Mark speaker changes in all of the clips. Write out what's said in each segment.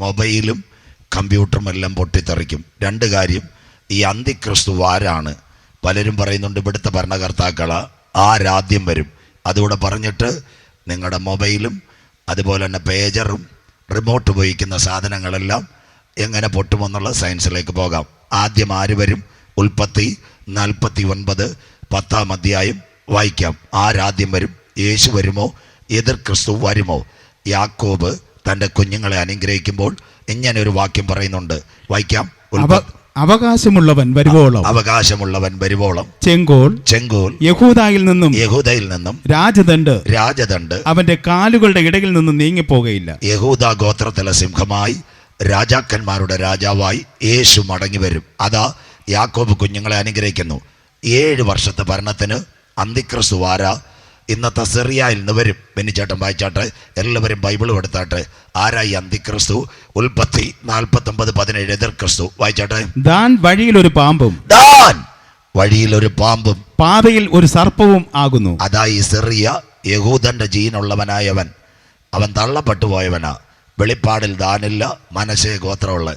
Speaker 1: മൊബൈലും കമ്പ്യൂട്ടറും എല്ലാം പൊട്ടിത്തെറിക്കും. രണ്ട് കാര്യം, ഈ അന്തിക്രിസ്തു ആരാണ്? പലരും പറയുന്നുണ്ട് ഇവിടുത്തെ ഭരണകർത്താക്കളാ, ആരാദ്യം വരും. അതുകൂടെ പറഞ്ഞിട്ട് നിങ്ങളുടെ മൊബൈലും അതുപോലെ തന്നെ പേജറും റിമോട്ട് ഉപയോഗിക്കുന്ന സാധനങ്ങളെല്ലാം എങ്ങനെ പൊട്ടുമെന്നുള്ള സയൻസിലേക്ക് പോകാം. ആദ്യം ആര് വരും? ഉൽപ്പത്തി 49 10-ാം അധ്യായം വായിക്കാം. ആരാദ്യം വരും? യേശു വരുമോ? എതിർ ക്രിസ്തു വരുമോ? യാക്കോബ് തൻ്റെ കുഞ്ഞുങ്ങളെ അനുഗ്രഹിക്കുമ്പോൾ ഇങ്ങനെ ഒരു വാക്യം പറയുന്നുണ്ട്, വായിക്കാം.
Speaker 2: അവകാശമുള്ളവൻ വരുവോളം ചെങ്കോൽ യഹൂദയിൽ നിന്നും രാജദണ്ഡ് അവന്റെ കാലുകളുടെ ഇടയിൽ നിന്നും നീങ്ങിപ്പോകയില്ല.
Speaker 1: യഹൂദ ഗോത്രത്തിലെ സിംഹമായി രാജാക്കന്മാരുടെ രാജാവായി യേശു മടങ്ങി വരും. അതാ യാക്കോബ് കുഞ്ഞുങ്ങളെ അനുഗ്രഹിക്കുന്നു. 7 വർഷത്തെ ഭരണത്തിന് അന്തിക്രിസ്തു ആരാ? ഇന്നത്തെ സിറിയയിൽ നിന്ന് വരും. ബെന്നിച്ചേട്ടൻ വായിച്ചാട്ടെ, എല്ലാവരും ബൈബിളും എടുത്താട്ടെ. ആരായി അന്തിക്രിസ്തു? ഉൽപ്പത്തി 49:17 എതിർ ക്രിസ്തു. വായിച്ചാട്ടെ.
Speaker 2: ദാൻ വഴിയിലൊരു പാമ്പും പാതയിൽ ഒരു സർപ്പവും ആകുന്നു.
Speaker 1: അതായി സിറിയ യഹൂദന്റെ ജീനുള്ളവനായവൻ, അവൻ തള്ളപ്പെട്ടു പോയവനാ. വെളിപ്പാടിൽ ദാനില്ല, മനശ്ശെ ഗോത്രമുള്ള.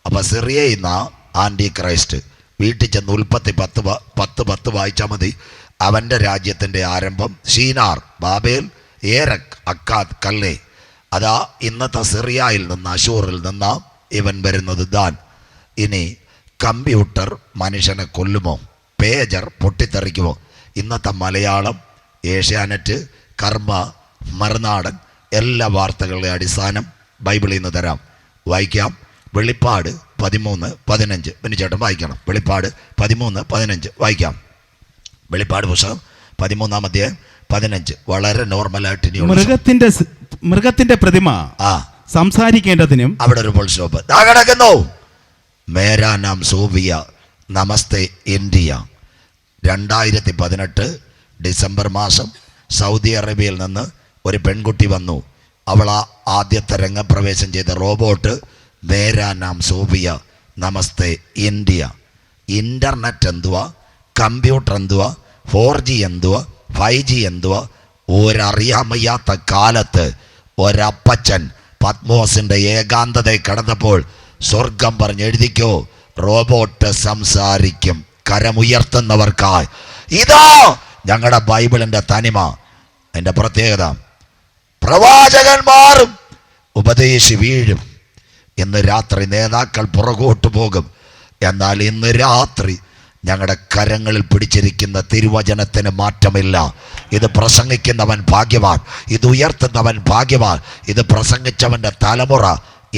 Speaker 1: അപ്പൊ സിറിയയിൽ നിന്നാ ആന്റി ക്രൈസ്റ്റ്. വീട്ടിൽ ചെന്ന് ഉൽപ്പത്തി 10 വായിച്ചാൽ മതി. അവൻ്റെ രാജ്യത്തിൻ്റെ ആരംഭം ഷീനാർ, ബാബേൽ, ഏരക്, അക്കാദ്, കല്ലേ. അതാ ഇന്നത്തെ സിറിയയിൽ നിന്ന്, അശൂറിൽ നിന്നാ ഇവൻ വരുന്നത് ദാൻ. ഇനി കമ്പ്യൂട്ടർ മനുഷ്യനെ കൊല്ലുമോ? പേജർ പൊട്ടിത്തെറിക്കുമോ? ഇന്നത്തെ മലയാളം, ഏഷ്യാനെറ്റ്, കർമ്മ, മറുനാടൻ എല്ലാ വാർത്തകളുടെ അടിസ്ഥാനം ബൈബിളിൽ നിന്ന് തരാം. വായിക്കാം. വെളിപ്പാട് 13:15. പിന്നെ ചേട്ടൻ വായിക്കണം. വെളിപ്പാട് 13:15 വായിക്കാം. വെളിപ്പാട് പുസ്തകം 13-ാം അധ്യായം 15. വളരെ നോർമലായിട്ട്
Speaker 2: മൃഗത്തിന്റെ പ്രതിമ സംസാരിക്കേണ്ടതിനും
Speaker 1: അവിടെ ഒരു ഫുൾ സ്റ്റോപ്പ് കിടക്കുന്നു. മേരാ നാം സോഫിയ, നമസ്തേ ഇന്ത്യ. 2018 ഡിസംബർ മാസം സൗദി അറേബ്യയിൽ നിന്ന് ഒരു പെൺകുട്ടി വന്നു. അവൾ ആദ്യത്തെ രംഗപ്രവേശം ചെയ്ത റോബോട്ട് മേരാ നാം സോഫിയ, നമസ്തേ ഇന്ത്യ. ഇൻ്റർനെറ്റ് എന്തുവാ? കമ്പ്യൂട്ടർ എന്തുവാ? 4G എന്തുവാ? 5G എന്തുവാ? ഒരറിയാൻ വയ്യാത്ത കാലത്ത് ഒരപ്പച്ചൻ പത്മോസിൻ്റെ ഏകാന്തതയിൽ കിടന്നപ്പോൾ സ്വർഗം പറഞ്ഞെഴുതിക്കോ, റോബോട്ട് സംസാരിക്കും കരമുയർത്തുന്നവർക്കായി. ഇതാ ഞങ്ങളുടെ ബൈബിളിൻ്റെ തനിമ. എൻ്റെ പ്രത്യേകത, പ്രവാചകന്മാരും ഉപദേശി വീഴും. ഇന്ന് രാത്രി നേതാക്കൾ പുറകോട്ട് പോകും. എന്നാൽ ഇന്ന് രാത്രി ഞങ്ങളുടെ കരങ്ങളിൽ പിടിച്ചിരിക്കുന്ന തിരുവചനത്തിന് മാറ്റമില്ല. ഇത് പ്രസംഗിക്കുന്നവൻ ഭാഗ്യവാൻ, ഇത് ഉയർത്തുന്നവൻ ഭാഗ്യവാൻ. ഇത് പ്രസംഗിച്ചവൻ്റെ തലമുറ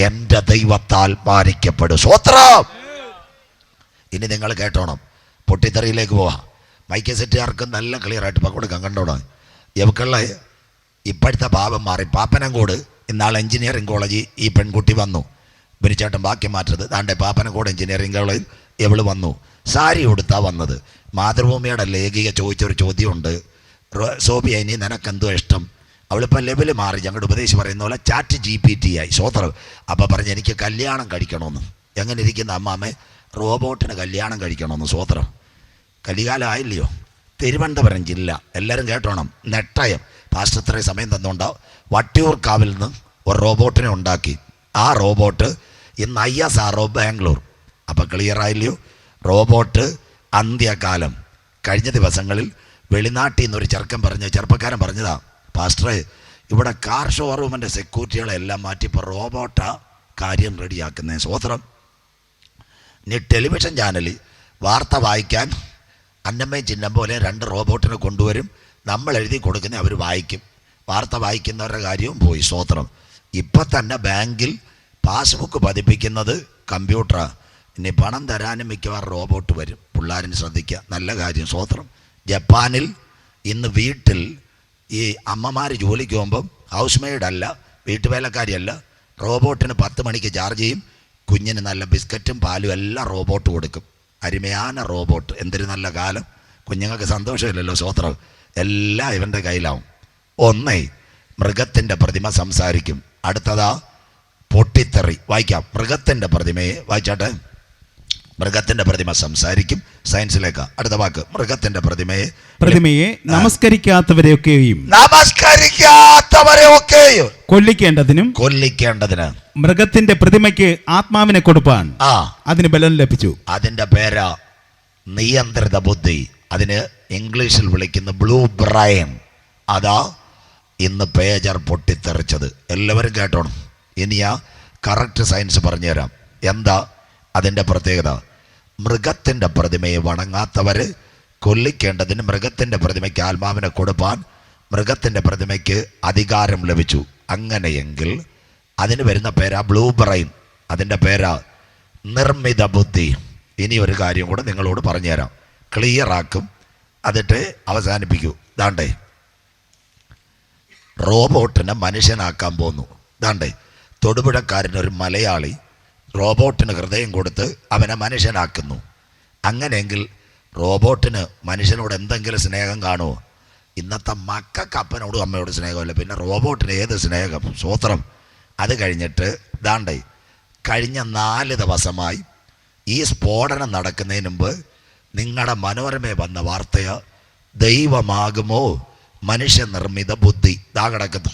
Speaker 1: എൻ്റെ ദൈവത്താൽ മാനിക്കപ്പെടും. സ്വത്രം. ഇനി നിങ്ങൾ കേട്ടോണം. പൊട്ടിത്തെറിയിലേക്ക് പോവാം. മൈക്ക് സെറ്റുകാർക്ക് നല്ല ക്ലിയറായിട്ട് പങ്കെടുക്കാൻ കണ്ടോണം. ഇവക്കുള്ള ഇപ്പോഴത്തെ ഭാവം മാറി. പാപ്പനംകോട് ഇന്നാൾ എഞ്ചിനീയറിംഗ് കോളേജിൽ ഈ പെൺകുട്ടി വന്നു. ബിനിച്ചേട്ടൻ ബാക്കി മാറ്റരുത്. ദാണ്ടെ പാപ്പനംകോട് എഞ്ചിനീയറിംഗ് കോളേജിൽ ഇവള് വന്നു. സാരി കൊടുത്താ വന്നത്. മാതൃഭൂമിയുടെ ലേഖിക ചോദിച്ചൊരു ചോദ്യമുണ്ട്, സോബിയ ഇനി നിനക്കെന്തോ ഇഷ്ടം? അവളിപ്പോൾ ലെവല് മാറി. ഞങ്ങളുടെ ഉപദേശം പറയുന്ന പോലെ ചാറ്റ് GPT ആയി. സ്വോത്രം. അപ്പം പറഞ്ഞ് എനിക്ക് കല്യാണം കഴിക്കണമെന്ന്. എങ്ങനെ ഇരിക്കുന്ന അമ്മാമ്മേ? റോബോട്ടിന് കല്യാണം കഴിക്കണമെന്ന്. സ്വോത്രം. കലികാലം ആയില്ലയോ? തിരുവനന്തപുരം ജില്ല, എല്ലാവരും കേട്ടോണം, നെട്ടയം പാസ്റ്റർ ഇത്രയും സമയം തന്നുകൊണ്ടാവും. വട്ടിയൂർക്കാവിൽ നിന്ന് ഒരു റോബോട്ടിനെ ഉണ്ടാക്കി. ആ റോബോട്ട് ഇന്ന് ISRO ബാംഗ്ലൂർ. അപ്പം ക്ലിയർ ആയില്ലയോ? റോബോട്ട് അന്ത്യകാലം. കഴിഞ്ഞ ദിവസങ്ങളിൽ വെളിനാട്ടിൽ നിന്നൊരു ചെറുപ്പക്കാരൻ പറഞ്ഞതാ, പാസ്റ്ററെ ഇവിടെ കാർ ഷോറൂമിൻ്റെ സെക്യൂരിറ്റികളെല്ലാം മാറ്റി ഇപ്പോൾ റോബോട്ടാ കാര്യം റെഡിയാക്കുന്നത്. സ്വോത്രം. ഇനി ടെലിവിഷൻ ചാനലിൽ വാർത്ത വായിക്കാൻ അന്നമ്മയും ചിഹ്നം പോലെ 2 റോബോട്ടിനെ കൊണ്ടുവരും. നമ്മൾ എഴുതി കൊടുക്കുന്ന അവർ വായിക്കും. വാർത്ത വായിക്കുന്നവരുടെ കാര്യവും പോയി. സ്വോത്രം. ഇപ്പം തന്നെ ബാങ്കിൽ പാസ്ബുക്ക് പതിപ്പിക്കുന്നത് കമ്പ്യൂട്ടറാണ്. ഇനി പണം തരാനും മിക്കവാറും റോബോട്ട് വരും. പിള്ളേരിന് ശ്രദ്ധിക്കുക. നല്ല കാര്യം. സ്വോത്രം. ജപ്പാനിൽ ഇന്ന് വീട്ടിൽ ഈ അമ്മമാർ ജോലിക്ക് പോകുമ്പം ഹൗസ് മെയ്ഡല്ല, വീട്ടുവേലക്കാരിയല്ല, റോബോട്ടിന് 10 മണിക്ക് ചാർജ് ചെയ്യും. കുഞ്ഞിന് നല്ല ബിസ്ക്കറ്റും പാലും എല്ലാം റോബോട്ട് കൊടുക്കും. അരുമயான റോബോട്ട്. എന്തൊരു നല്ല കാലം. കുഞ്ഞുങ്ങൾക്ക് സന്തോഷമില്ലല്ലോ. സ്വോത്രം. എല്ലാം ഇവൻ്റെ കയ്യിലാവും. ഒന്നേ മൃഗത്തിൻ്റെ പ്രതിമ സംസാരിക്കും. അടുത്തതാ പൊട്ടിത്തെറി. വായിക്കാം. മൃഗത്തിൻ്റെ പ്രതിമയെ വായിച്ചാട്ടെ. മൃഗത്തിന്റെ പ്രതിമ സംസാരിക്കും. സയൻസിലേക്ക് അടുത്ത വാക്ക്. മൃഗത്തിന്റെ
Speaker 2: പ്രതിമയെ നമസ്കരിക്കാത്തവരെയൊക്കെയും
Speaker 1: കൊല്ലിക്കേണ്ടതിന്
Speaker 2: മൃഗത്തിന്റെ പ്രതിമയ്ക്ക് ആത്മാവിനെ കൊടുപ്പാൻ അതിന് ബലം ലഭിച്ചു.
Speaker 1: അതിന്റെ പേരാ നിയന്ത്രിത ബുദ്ധി. അതിന് ഇംഗ്ലീഷിൽ വിളിക്കുന്ന ബ്ലൂ ബ്രെയിൻ. അതാ ഇന്ന് പേജർ പൊട്ടിത്തെറിച്ചത്. എല്ലാവരും കേട്ടോണം. ഇനിയാ കറക്റ്റ് സയൻസ് പറഞ്ഞുതരാം. എന്താ അതിൻ്റെ പ്രത്യേകത? മൃഗത്തിൻ്റെ പ്രതിമയെ വണങ്ങാത്തവർ കൊല്ലിക്കേണ്ടതിന് മൃഗത്തിൻ്റെ പ്രതിമയ്ക്ക് ആത്മാവിനെ കൊടുപ്പാൻ മൃഗത്തിൻ്റെ പ്രതിമയ്ക്ക് അധികാരം ലഭിച്ചു. അങ്ങനെയെങ്കിൽ അതിന് വരുന്ന പേരാ ബ്ലൂ ബ്രെയിൻ. അതിൻ്റെ പേരാ നിർമ്മിത ബുദ്ധി. ഇനി ഒരു കാര്യം കൂടെ നിങ്ങളോട് പറഞ്ഞുതരാം, ക്ലിയറാക്കും, അതിട്ട് അവസാനിപ്പിക്കൂ. ദാണ്ടേ റോബോട്ടിനെ മനുഷ്യനാക്കാൻ പോന്നു. ദാണ്ടേ തൊടുപുഴക്കാരനൊരു മലയാളി റോബോട്ടിന് ഹൃദയം കൊടുത്ത് അവനെ മനുഷ്യനാക്കുന്നു. അങ്ങനെയെങ്കിൽ റോബോട്ടിന് മനുഷ്യനോട് എന്തെങ്കിലും സ്നേഹം കാണുമോ? ഇന്നത്തെ മക്കൾക്ക് അപ്പനോടും അമ്മയോടും സ്നേഹമില്ല, പിന്നെ റോബോട്ടിന് ഏത് സ്നേഹം? സ്വോത്രം. അത് കഴിഞ്ഞിട്ട് ദാണ്ടേ കഴിഞ്ഞ 4 ദിവസമായി ഈ സ്ഫോടനം നടക്കുന്നതിന് മുമ്പ് നിങ്ങളുടെ മനോരമയെ വന്ന വാർത്തയോ ദൈവമാകുമോ മനുഷ്യനിർമ്മിത ബുദ്ധി. ദാ കിടക്കുന്നു.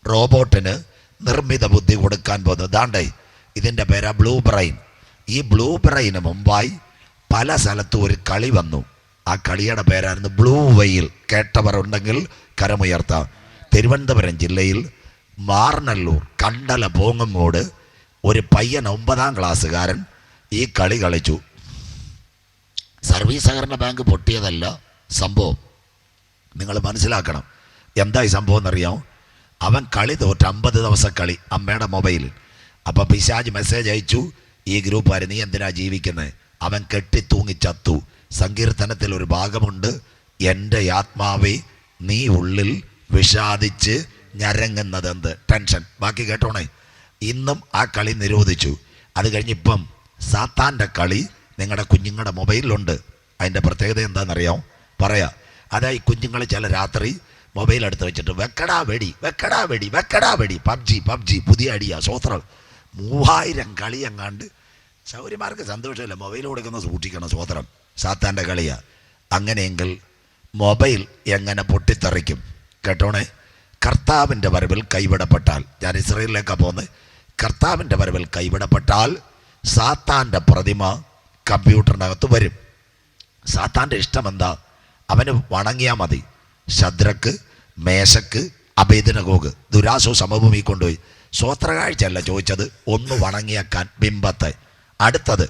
Speaker 1: റോബോട്ടിന് നിർമ്മിത ബുദ്ധി കൊടുക്കാൻ പോകുന്നത്. ദാണ്ടേ ഇതിൻ്റെ പേരാ ബ്ലൂ ബ്രെയിൻ. ഈ ബ്ലൂ ബ്രെയിന് മുമ്പായി പല സ്ഥലത്തും ഒരു കളി വന്നു. ആ കളിയുടെ പേരായിരുന്നു ബ്ലൂ വെയിൽ. കേട്ടവർ ഉണ്ടെങ്കിൽ കരമുയർത്താം. തിരുവനന്തപുരം ജില്ലയിൽ മാർനല്ലൂർ കണ്ടല പോങ്ങങ്ങോട് ഒരു പയ്യൻ 9ാം ക്ലാസ്സുകാരൻ ഈ കളി കളിച്ചു. സർവീസ് സഹകരണ ബാങ്ക് പൊട്ടിയതല്ല സംഭവം. നിങ്ങൾ മനസ്സിലാക്കണം എന്താ ഈ സംഭവം എന്നറിയാമോ? അവൻ കളി തോറ്റ് 50 ദിവസം കളി അമ്മയുടെ മൊബൈലിൽ. അപ്പം പിശാച് മെസ്സേജ് അയച്ചു, ഈ ഗ്രൂപ്പുകാർ നീ എന്തിനാ ജീവിക്കുന്നത്? അവൻ കെട്ടിത്തൂങ്ങി ചത്തു. സങ്കീർത്തനത്തിൽ ഒരു ഭാഗമുണ്ട്, എൻ്റെ ആത്മാവേ നീ ഉള്ളിൽ വിഷാദിച്ച് ഞരങ്ങുന്നതെന്ത്. ടെൻഷൻ. ബാക്കി കേട്ടോണേ. ഇന്നും ആ കളി നിരോധിച്ചു. അത് കഴിഞ്ഞിപ്പം സാത്താൻ്റെ കളി നിങ്ങളുടെ കുഞ്ഞുങ്ങളുടെ മൊബൈലിലുണ്ട്. അതിൻ്റെ പ്രത്യേകത എന്താണെന്നറിയാമോ? പറയാം. അതായത് ഈ കുഞ്ഞുങ്ങൾ ചില രാത്രി മൊബൈൽ എടുത്ത് വെച്ചിട്ട് വെക്കടാ വെടി പബ്ജി പുതിയ അടിയാ. സ്വോത്രം. 3000 കളി എങ്ങാണ്ട്. സൗര്യമാർക്ക് സന്തോഷമില്ല, മൊബൈൽ കൊടുക്കുന്ന സൂക്ഷിക്കണം. സ്വോത്രം. സാത്താൻ്റെ കളിയാ. അങ്ങനെയെങ്കിൽ മൊബൈൽ എങ്ങനെ പൊട്ടിത്തെറിക്കും? കേട്ടോണേ. കർത്താവിൻ്റെ വരവിൽ കൈവിടപ്പെട്ടാൽ, ഞാൻ ഇസ്രയേലിലേക്കാണ് പോകുന്നത്, കർത്താവിൻ്റെ വരവിൽ കൈവിടപ്പെട്ടാൽ സാത്താൻ്റെ പ്രതിമ കമ്പ്യൂട്ടറിനകത്ത് വരും. സാത്താൻ്റെ ഇഷ്ടം എന്താ? അവന് വണങ്ങിയാൽ മതി. ശദ്രക്ക്, മേശക്ക്, അബേദ്നെഗോഗ് ദുരാസോ സമഭൂമി കൊണ്ടുപോയി. സ്വോത്രകാഴ്ചയല്ല ചോദിച്ചത്, ഒന്ന് വണങ്ങിയേക്കാൻ ബിംബത്തെ. അടുത്തത്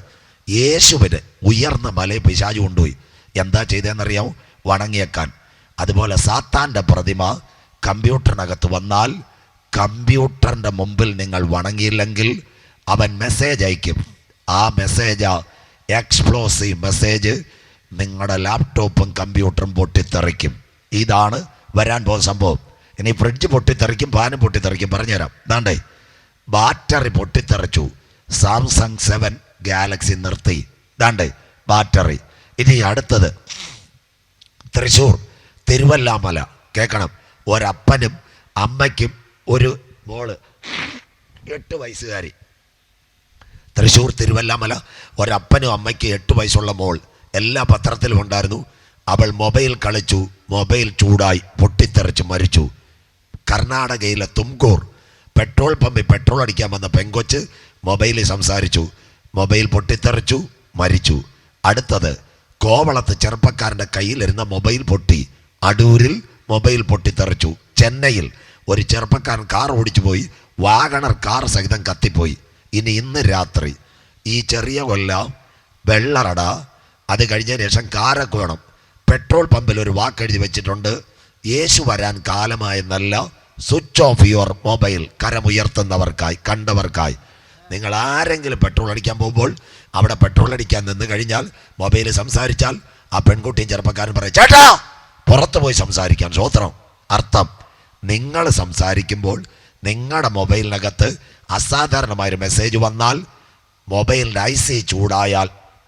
Speaker 1: യേശുവിന് ഉയർന്ന മലയെ പിശാച് കൊണ്ടുപോയി. എന്താ ചെയ്തതെന്നറിയാമോ? വണങ്ങിയേക്കാൻ. അതുപോലെ സാത്താൻ്റെ പ്രതിമ കമ്പ്യൂട്ടറിനകത്ത് വന്നാൽ കമ്പ്യൂട്ടറിൻ്റെ മുമ്പിൽ നിങ്ങൾ വണങ്ങിയില്ലെങ്കിൽ അവൻ മെസ്സേജ് അയക്കും. ആ മെസ്സേജാ എക്സ്പ്ലോസീവ് മെസ്സേജ്. നിങ്ങളുടെ ലാപ്ടോപ്പും കമ്പ്യൂട്ടറും പൊട്ടിത്തെറിക്കും. ഇതാണ് വരാൻ പോകുന്ന സംഭവം. ഇനി ഫ്രിഡ്ജ് പൊട്ടിത്തെറിക്കും, ഫാനും പൊട്ടിത്തെറിക്കും. പറഞ്ഞുതരാം. ദാണ്ടേ ബാറ്ററി പൊട്ടിത്തെറിച്ചു. സാംസങ് 7 ഗാലക്സി നിർത്തി. ദാണ്ടേ ബാറ്ററി. ഇനി അടുത്തത് തൃശ്ശൂർ തിരുവല്ലാമല. കേൾക്കണം. ഒരപ്പനും അമ്മയ്ക്കും ഒരു മോള് 8 വയസ്സുകാരി. തൃശ്ശൂർ തിരുവല്ലാമല ഒരപ്പനും അമ്മയ്ക്ക് 8 വയസ്സുള്ള മോൾ. എല്ലാ പത്രത്തിലും ഉണ്ടായിരുന്നു. അവൾ മൊബൈൽ കളിച്ചു, മൊബൈൽ ചൂടായി പൊട്ടിത്തെറിച്ച് മരിച്ചു. കർണാടകയിലെ തുംകൂർ പെട്രോൾ പമ്പിൽ പെട്രോൾ അടിക്കാൻ വന്ന പെങ്കൊച്ച് മൊബൈലിൽ സംസാരിച്ചു, മൊബൈൽ പൊട്ടിത്തെറിച്ചു, മരിച്ചു. അടുത്തത് കോവളത്ത് ചെറുപ്പക്കാരൻ്റെ കയ്യിലിരുന്ന മൊബൈൽ പൊട്ടി. അടൂരിൽ മൊബൈൽ പൊട്ടിത്തെറിച്ചു. ചെന്നൈയിൽ ഒരു ചെറുപ്പക്കാരൻ കാർ ഓടിച്ചു പോയി, വാഗണർ കാർ സഹിതം കത്തിപ്പോയി. ഇന്ന് രാത്രി ഈ ചെറിയ കൊല്ല വെള്ളറട. അത് കഴിഞ്ഞതിന് ശേഷം കാരൊക്കെ വേണം. പെട്രോൾ പമ്പിൽ ഒരു വാക്കെഴുതി വെച്ചിട്ടുണ്ട്, യേശു വരാൻ കാലമായെന്നല്ല, സ്വിച്ച് ഓഫ് യുവർ മൊബൈൽ. കരമുയർത്തുന്നവർക്കായി, കണ്ടവർക്കായി. നിങ്ങൾ ആരെങ്കിലും പെട്രോൾ അടിക്കാൻ പോകുമ്പോൾ അവിടെ പെട്രോൾ അടിക്കാൻ നിന്ന് കഴിഞ്ഞാൽ മൊബൈൽ സംസാരിച്ചാൽ ആ പെൺകുട്ടിയും ചെറുപ്പക്കാരൻ പറയും, ചേട്ടാ പുറത്ത് പോയി സംസാരിക്കാൻ. സ്വോത്രം. അർത്ഥം, നിങ്ങൾ സംസാരിക്കുമ്പോൾ നിങ്ങളുടെ മൊബൈലിനകത്ത് അസാധാരണമായൊരു മെസ്സേജ് വന്നാൽ, മൊബൈലിൻ്റെ IC ചൂടായാൽ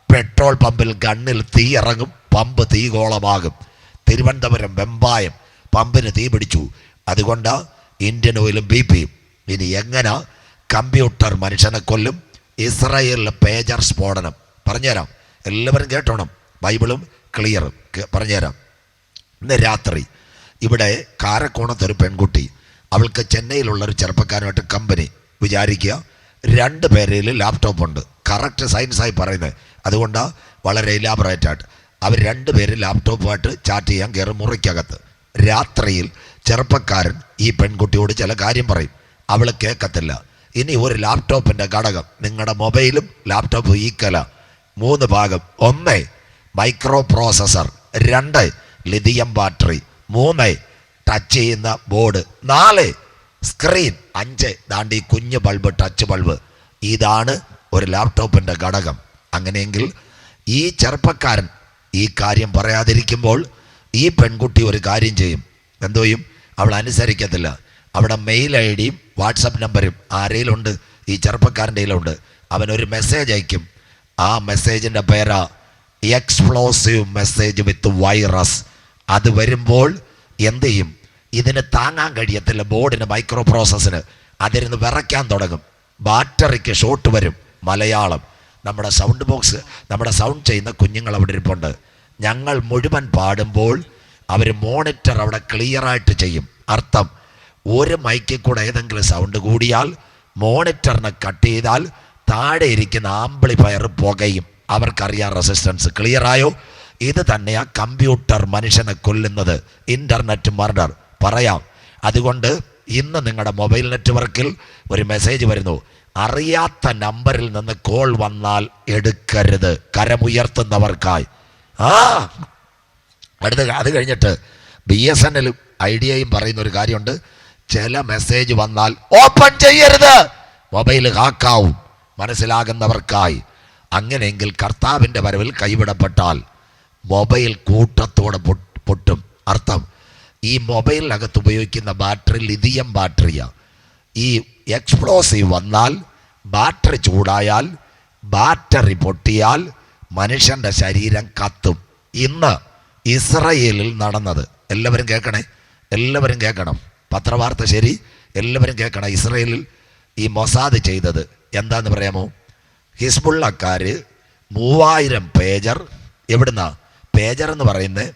Speaker 1: പെട്രോൾ പമ്പിൽ ഗണ്ണിൽ തീ ഇറങ്ങും, പമ്പ് തീഗോളമാകും. തിരുവനന്തപുരം വെമ്പായം പമ്പിന് തീ പിടിച്ചു. അതുകൊണ്ട് ഇന്ത്യൻ ഓയിലും BP. ഇനി എങ്ങനെ കമ്പ്യൂട്ടർ മനുഷ്യനെ കൊല്ലും? ഇസ്രായേലിലെ പേജർ സ്ഫോടനം. പറഞ്ഞുതരാം, എല്ലാവരും കേട്ടോണം, ബൈബിളും ക്ലിയറും പറഞ്ഞുതരാം. ഇന്ന് രാത്രി ഇവിടെ കാരക്കോണത്തൊരു പെൺകുട്ടി, അവൾക്ക് ചെന്നൈയിലുള്ളൊരു ചെറുപ്പക്കാരുമായിട്ട് കമ്പനി, വിചാരിക്കുക 2 പേരിൽ ലാപ്ടോപ്പ് ഉണ്ട്. കറക്റ്റ് സയൻസായി പറയുന്നത്, അതുകൊണ്ടാണ് വളരെ ഇലാബറേറ്റായിട്ട്. അവർ 2 പേര് ലാപ്ടോപ്പുമായിട്ട് ചാറ്റ് ചെയ്യാൻ കയറി മുറിക്കകത്ത്. രാത്രിയിൽ ചെറുപ്പക്കാരൻ ഈ പെൺകുട്ടിയോട് ചില കാര്യം പറയും, അവൾ കേൾക്കത്തില്ല. ഇനി ഒരു ലാപ്ടോപ്പിൻ്റെ ഘടകം, നിങ്ങളുടെ മൊബൈലും ലാപ്ടോപ്പും ഈക്കല, 3 ഭാഗം: 1 micro processor, 2 lithium battery, 3 touch ചെയ്യുന്ന ബോർഡ്, 4 സ്ക്രീൻ, 5 ദാണ്ടി കുഞ്ഞ് ബൾബ്, ടച്ച് ബൾബ്. ഇതാണ് ഒരു ലാപ്ടോപ്പിൻ്റെ ഘടകം. അങ്ങനെയെങ്കിൽ ഈ ചെറുപ്പക്കാരൻ ഈ കാര്യം പറയാതിരിക്കുമ്പോൾ ഈ പെൺകുട്ടി ഒരു കാര്യം ചെയ്യും. എന്തോ ചെയ്യും? അവൾ അനുസരിക്കത്തില്ല. അവിടെ മെയിൽ ഐ ഡിയും വാട്സപ്പ് നമ്പരും ആരെയിലുണ്ട്? ഈ ചെറുപ്പക്കാരൻ്റെ കയ്യിലുണ്ട്. അവനൊരു മെസ്സേജ് അയക്കും. ആ മെസ്സേജിൻ്റെ പേരാ എക്സ്പ്ലോസീവ് മെസ്സേജ് വിത്ത് വൈറസ്. അത് വരുമ്പോൾ എന്ത് ചെയ്യും? ഇതിന് താങ്ങാൻ കഴിയത്തില്ല ബോർഡിന്, മൈക്രോ പ്രോസസ്സിന്. അതിരുന്ന് വിറയ്ക്കാൻ തുടങ്ങും. ബാറ്ററിക്ക് ഷോട്ട് വരും. മലയാളം നമ്മുടെ സൗണ്ട് ബോക്സ്, നമ്മുടെ സൗണ്ട് ചെയ്യുന്ന കുഞ്ഞുങ്ങൾ അവിടെ ഇരിപ്പുണ്ട്. ഞങ്ങൾ മുഴുവൻ പാടുമ്പോൾ അവർ മോണിറ്റർ അവിടെ ക്ലിയറായിട്ട് ചെയ്യും. അർത്ഥം, ഒരു മൈക്കിൽ കൂടെ ഏതെങ്കിലും സൗണ്ട് കൂടിയാൽ മോണിറ്ററിനെ കട്ട് ചെയ്താൽ താഴെ ഇരിക്കുന്ന ആംപ്ലിഫയർ പുകയും. അവർക്കറിയാം റെസിസ്റ്റൻസ്. ക്ലിയറായോ? ഇത് തന്നെയാണ് കമ്പ്യൂട്ടർ മനുഷ്യനെ കൊല്ലുന്നത്. ഇൻ്റർനെറ്റ് മർഡർ പറയാം. അതുകൊണ്ട് ഇന്ന് നിങ്ങളുടെ മൊബൈൽ നെറ്റ്വർക്കിൽ ഒരു മെസ്സേജ് വരുന്നു, അറിയാത്ത നമ്പറിൽ നിന്ന് കോൾ വന്നാൽ എടുക്കരുത്. കരമുയർത്തുന്നവർക്കായി. അത് കഴിഞ്ഞിട്ട് BSNL ഐഡിയയും പറയുന്ന ഒരു കാര്യമുണ്ട്, ചില മെസ്സേജ് വന്നാൽ ഓപ്പൺ ചെയ്യരുത്, മൊബൈൽ ഹാക്കാവും. മനസ്സിലാകുന്നവർക്കായി. അങ്ങനെയെങ്കിൽ കർത്താവിൻ്റെ വരവിൽ കൈവിടപ്പെട്ടാൽ മൊബൈൽ കൂട്ടത്തോടെ പൊട്ടും. അർത്ഥം, ഈ മൊബൈലിനകത്ത് ഉപയോഗിക്കുന്ന ബാറ്ററി ലിഥിയം ബാറ്ററിയാണ്. ഈ എക്സ്പ്ലോസീവ് വന്നാൽ, ബാറ്ററി ചൂടായാൽ, ബാറ്ററി പൊട്ടിയാൽ മനുഷ്യൻ്റെ ശരീരം കത്തും. ഇന്ന് ഇസ്രയേലിൽ നടന്നത് എല്ലാവരും കേൾക്കണേ, എല്ലാവരും കേൾക്കണം. പത്രവാർത്ത ശരി, എല്ലാവരും കേൾക്കണം. ഇസ്രയേലിൽ ഈ മൊസാദ് ചെയ്തത് എന്താന്ന് പറയാമോ? ഹിസ്ബുള്ളക്കാർ 3000 പേജർ, എവിടുന്ന പേജർ എന്ന് പറയുന്നത്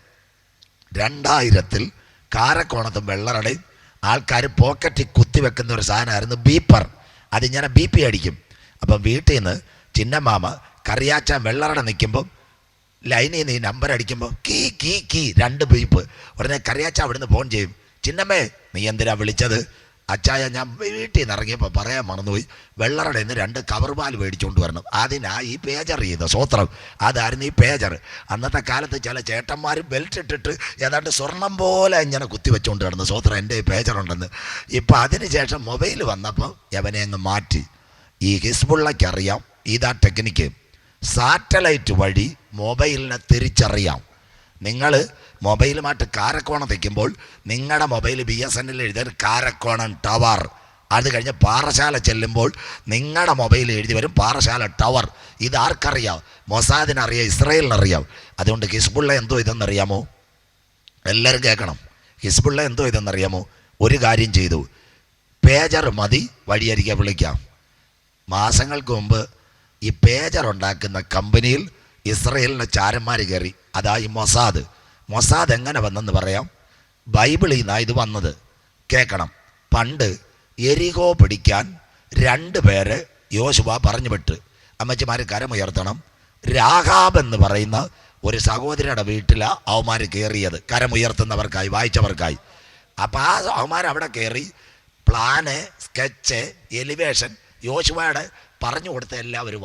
Speaker 1: 2000-ൽ കാരക്കോണത്തും വെള്ളറടയും ആൾക്കാർ പോക്കറ്റിൽ കുത്തിവെക്കുന്ന ഒരു സാധനമായിരുന്നു ബീപ്പർ. അതിങ്ങനെ BP അടിക്കും. അപ്പം വീട്ടിൽ നിന്ന് ചിന്നമാമ കറിയാച്ചാൻ വെള്ളറട നിൽക്കുമ്പം ലൈനിൽ നിന്ന് ഈ നമ്പർ അടിക്കുമ്പോൾ കീ കീ കീ 2 ബീപ്പ്. ഉടനെ കറിയാച്ച അവിടുന്ന് ഫോൺ ചെയ്യും, ചിന്നമ്മേ നീ എന്തിനാ വിളിച്ചത്? അച്ചായ ഞാൻ വീട്ടിൽ നിന്ന് ഇറങ്ങിയപ്പോൾ പറയാൻ മറന്നുപോയി, വെള്ളറടയിൽ നിന്ന് 2 കവർ പാൽ മേടിച്ചുകൊണ്ട് വരണം. അതിനാ ഈ പേജർ ചെയ്ത സ്വത്രം. അതായിരുന്നു ഈ പേജർ. അന്നത്തെ കാലത്ത് ചില ചേട്ടന്മാർ ബെൽറ്റ് ഇട്ടിട്ട് ഏതാണ്ട് സ്വർണം പോലെ ഇങ്ങനെ കുത്തി വെച്ചുകൊണ്ട് കിടന്നു സ്വത്രം, എൻ്റെ പേജറുണ്ടെന്ന്. ഇപ്പം അതിന് ശേഷം മൊബൈൽ വന്നപ്പോൾ യവനെ അങ്ങ് മാറ്റി. ഈ ഹിസ്ബുള്ളയ്ക്കറിയാം ഇതാ ടെക്നിക്ക്. സാറ്റലൈറ്റ് വഴി മൊബൈലിനെ തിരിച്ചറിയാം. നിങ്ങൾ മൊബൈലുമായിട്ട് കാരക്കോണം വയ്ക്കുമ്പോൾ നിങ്ങളുടെ മൊബൈൽ BSNL എഴുതിയ കാരക്കോണം ടവർ. അത് കഴിഞ്ഞ് പാറശാല ചെല്ലുമ്പോൾ നിങ്ങളുടെ മൊബൈൽ എഴുതി വരും പാറശാല ടവർ. ഇത് ആർക്കറിയാം? മൊസാദിനറിയാം, ഇസ്രയേലിനറിയാം. അതുകൊണ്ട് ഹിസ്ബുള്ള എന്തോ ഇതെന്നറിയാമോ? എല്ലാവരും കേൾക്കണം. ഹിസ്ബുള്ള എന്തോ ഇതെന്നറിയാമോ? ഒരു കാര്യം ചെയ്തു, പേജർ മതി, വഴിയരികെ വിളിക്കാം. മാസങ്ങൾക്ക് മുമ്പ് ഈ പേജർ ഉണ്ടാക്കുന്ന കമ്പനിയിൽ ഇസ്രയേലിൻ്റെ ചാരന്മാർ കയറി. അതാ ഈ മൊസാദ്. മൊസാദ് എങ്ങനെ വന്നെന്ന് പറയാം. ബൈബിളിൽ നിന്നാണ് ഇത് വന്നത്. കേൾക്കണം. പണ്ട് എരികോ പിടിക്കാൻ 2 പേര് യോശുവ പറഞ്ഞു വിട്ട്. അമ്മച്ചിമാർ കരമുയർത്തണം. രാഹാബ് എന്ന് പറയുന്ന ഒരു സഹോദരിയുടെ വീട്ടിലാണ് അവന്മാർ കയറിയത്. കരമുയർത്തുന്നവർക്കായി, വായിച്ചവർക്കായി. അപ്പോൾ ആ അവന്മാർ അവിടെ കയറി പ്ലാന്, സ്കെച്ച്, എലിവേഷൻ യോശുവയുടെ പറഞ്ഞു കൊടുത്ത എല്ലാവരും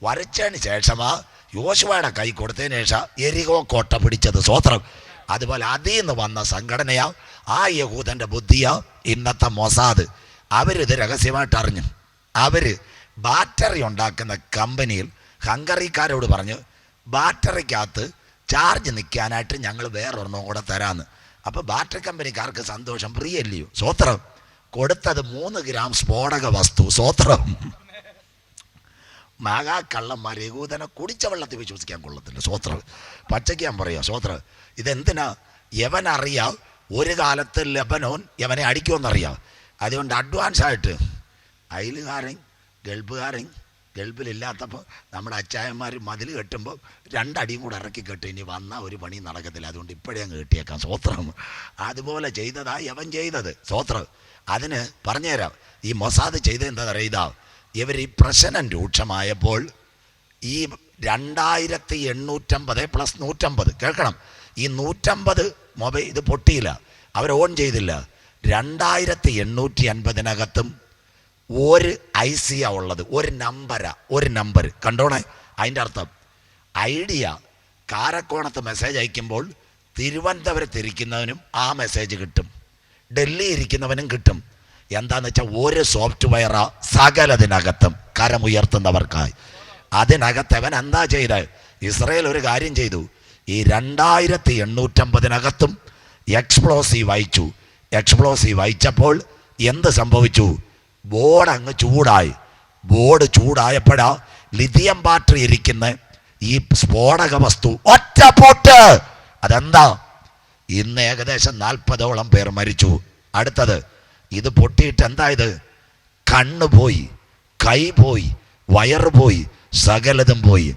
Speaker 1: വരച്ചതിന് ശേഷമാണ് യോശുവയുടെ കൈ കൊടുത്തതിന് ശേഷം എരികോ കോട്ട പിടിച്ചത്. സ്വത്രം. അതുപോലെ അതിൽ നിന്ന് വന്ന സംഘടനയാ, ആ യഹൂദൻ്റെ ബുദ്ധിയാ ഇന്നത്തെ മൊസാദ്. അവരിത് രഹസ്യമായിട്ട് അറിഞ്ഞു. അവർ ബാറ്ററി ഉണ്ടാക്കുന്ന കമ്പനിയിൽ ഹംഗറിക്കാരോട് പറഞ്ഞു, ബാറ്ററിക്കകത്ത് ചാർജ് നിൽക്കാനായിട്ട് ഞങ്ങൾ വേറൊരെണ്ണം കൂടെ തരാമെന്ന്. അപ്പോൾ ബാറ്ററി കമ്പനിക്കാർക്ക് സന്തോഷം, പ്രിയല്ലയോ? സ്വത്രം. കൊടുത്തത് 3 ഗ്രാം സ്ഫോടക വസ്തു. സ്വത്രം. മാകാക്കള്ളന്മാർ യഹൂദനെ കുടിച്ച വെള്ളത്തിൽ വിശ്വസിക്കാൻ കൊള്ളത്തില്ല. സ്വത്രം. പച്ചയ്ക്ക് ഞാൻ പറയാം. സ്വത്രം. ഇതെന്തിനാ? യവനറിയാം ഒരു കാലത്ത് ലെബനോൻ യവനെ അടിക്കുമെന്നറിയാം. അതുകൊണ്ട് അഡ്വാൻസായിട്ട് അയലുകാരൻ, ഗൾഫുകാരൻ, ഗൾഫിലില്ലാത്തപ്പോൾ നമ്മുടെ അച്ചായന്മാർ മതിൽ കെട്ടുമ്പോൾ 2 അടിയും കൂടെ ഇറക്കി കെട്ടും. ഇനി വന്നാൽ ഒരു പണി നടക്കത്തില്ല, അതുകൊണ്ട് ഇപ്പോഴേ അങ്ങ് കെട്ടിയേക്കാം. സ്വോത്രം. അതുപോലെ ചെയ്തതായി അവൻ ചെയ്തത്. സ്വോത്രം. അതിന് പറഞ്ഞുതരാം. ഈ മൊസാദ് ചെയ്ത് എന്താ പറയുക, ഇവർ ഈ പ്രശ്നം രൂക്ഷമായപ്പോൾ ഈ 2850 + 150 കേൾക്കണം, ഈ 150 മൊബൈൽ ഇത് പൊട്ടിയില്ല, അവർ ഓൺ ചെയ്തില്ല. 2850-നകത്തും ഒരു IC ഉള്ളത്, ഒരു നമ്പർ കണ്ടോണേ. അതിൻ്റെ അർത്ഥം ഐഡിയ കാരക്കോണത്ത് മെസ്സേജ് അയക്കുമ്പോൾ തിരുവനന്തപുരത്ത് ഇരിക്കുന്നവനും ആ മെസ്സേജ് കിട്ടും, ഡൽഹി ഇരിക്കുന്നവനും കിട്ടും. എന്താണെന്ന് വെച്ചാൽ ഒരു സോഫ്റ്റ്വെയറാ സകലതിനകത്തും കരമുയർത്തുന്നവർക്കായി. അതിനകത്ത് അവൻ എന്താ ചെയ്തത്? ഇസ്രയേൽ ഒരു കാര്യം ചെയ്തു. ഈ 2850-നകത്തും എക്സ്പ്ലോസീവ് അയച്ചു. എക്സ്പ്ലോസീവ് അയച്ചപ്പോൾ എന്ത് സംഭവിച്ചു? ബോർഡ് അങ്ങ് ചൂടായി. ബോർഡ് ചൂടായപ്പോഴാ ലിഥിയം ബാറ്ററി ഇരിക്കുന്ന ഈ സ്ഫോടക വസ്തു ഒറ്റ പൊട്ട്. അതെന്താ? ഇന്ന് ഏകദേശം 40ഓളം പേർ മരിച്ചു. അടുത്തത്, ഇത് പൊട്ടിയിട്ട് എന്തായത്? കണ്ണ് പോയി, കൈ പോയി, വയറ് പോയി, സകലതും പോയി.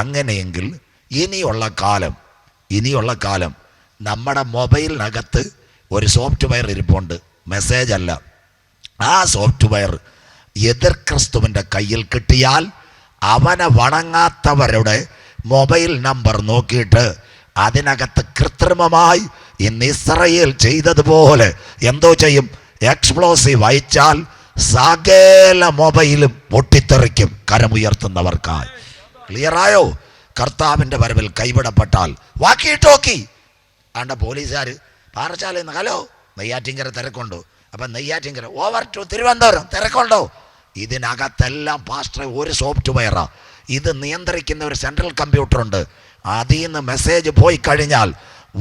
Speaker 1: അങ്ങനെയെങ്കിൽ ഇനിയുള്ള കാലം നമ്മുടെ മൊബൈലിനകത്ത് ഒരു സോഫ്റ്റ്വെയർ ഇരിപ്പുണ്ട്, മെസ്സേജ് അല്ല. ആ സോഫ്റ്റ്വെയർ എതിർ ക്രിസ്തുവിൻ്റെ കയ്യിൽ കിട്ടിയാൽ അവനെ വണങ്ങാത്തവരുടെ മൊബൈൽ നമ്പർ നോക്കിയിട്ട് അതിനകത്ത് കൃത്രിമമായി ഇന്ന് ഇസ്രയേൽ ചെയ്തതുപോലെ എന്തോ ചെയ്യും. എക്സ്പ്ലോസീവ് അയച്ചാൽ സകല മൊബൈലും പൊട്ടിത്തെറിക്കും കരമുയർത്തുന്നവർക്കായി. ക്ലിയറായോ? കർത്താവിൻ്റെ വരവിൽ കൈവിടപ്പെട്ടാൽ വാക്കി ടോക്കി ആണ്ട പോലീസുകാർ പാറച്ചാലിൽ നിന്ന് ഹലോ നെയ്യാറ്റിങ്കര തിരക്കുണ്ടോ? അപ്പം നെയ്യാറ്റിങ്കര ഓവർ ടു തിരുവനന്തപുരം തിരക്കുണ്ടോ? ഇതിനകത്തെല്ലാം പാസ്റ്റർ ഒരു സോഫ്റ്റ്വെയറാ. ഇത് നിയന്ത്രിക്കുന്ന ഒരു സെൻട്രൽ കമ്പ്യൂട്ടറുണ്ട്. അതിൽ നിന്ന് മെസ്സേജ് പോയി കഴിഞ്ഞാൽ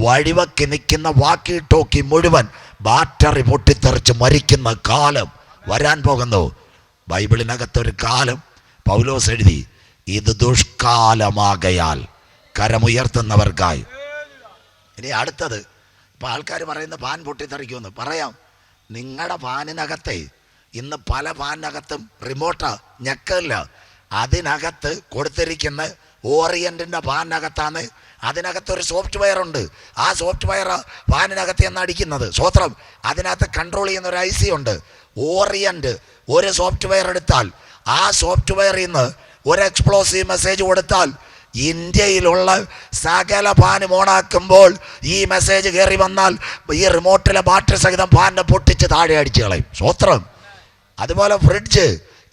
Speaker 1: വഴിവക്കി നിൽക്കുന്ന വാക്കി ടോക്കി മുഴുവൻ ബാറ്ററി പൊട്ടിത്തെറിച്ച് മരിക്കുന്ന കാലം വരാൻ പോകുന്നു. ബൈബിളിനകത്തൊരു കാലം പൗലോസ് എഴുതി, ഇത് ദുഷ്കാലമാകയാൽ കരമുയർത്തുന്നവർക്കായി. ഇനി അടുത്തത്, ഇപ്പം ആൾക്കാർ പറയുന്ന ഫാൻ പൊട്ടിത്തെറിക്കുമെന്ന് പറയാം. നിങ്ങളുടെ ഫാനിനകത്തെ ഇന്ന് പല ഫാനിനകത്തും റിമോട്ടാ, ഞെക്കില്ല. അതിനകത്ത് കൊടുത്തിരിക്കുന്ന ഓറിയൻറ്റിൻ്റെ ഫാനിനകത്താണ്. അതിനകത്തൊരു സോഫ്റ്റ്വെയർ ഉണ്ട്. ആ സോഫ്റ്റ്വെയർ ഫാനിനകത്ത് എന്ന് അടിക്കുന്നത്. സ്വത്രം. അതിനകത്ത് കൺട്രോൾ ചെയ്യുന്ന ഒരു IC ഉണ്ട്. ഓറിയൻറ്റ് ഒരു സോഫ്റ്റ്വെയർ എടുത്താൽ ആ സോഫ്റ്റ്വെയറിൽ നിന്ന് ഒരു എക്സ്പ്ലോസീവ് മെസ്സേജ് കൊടുത്താൽ ഇന്ത്യയിലുള്ള സകല ഫാനും ഓണാക്കുമ്പോൾ ഈ മെസ്സേജ് കയറി വന്നാൽ ഈ റിമോട്ടിലെ ബാറ്ററി സഹിതം ഫാനിനെ പൊട്ടിച്ച് താഴെ അടിച്ച് കളയും. സ്വത്രം. അതുപോലെ ഫ്രിഡ്ജ്,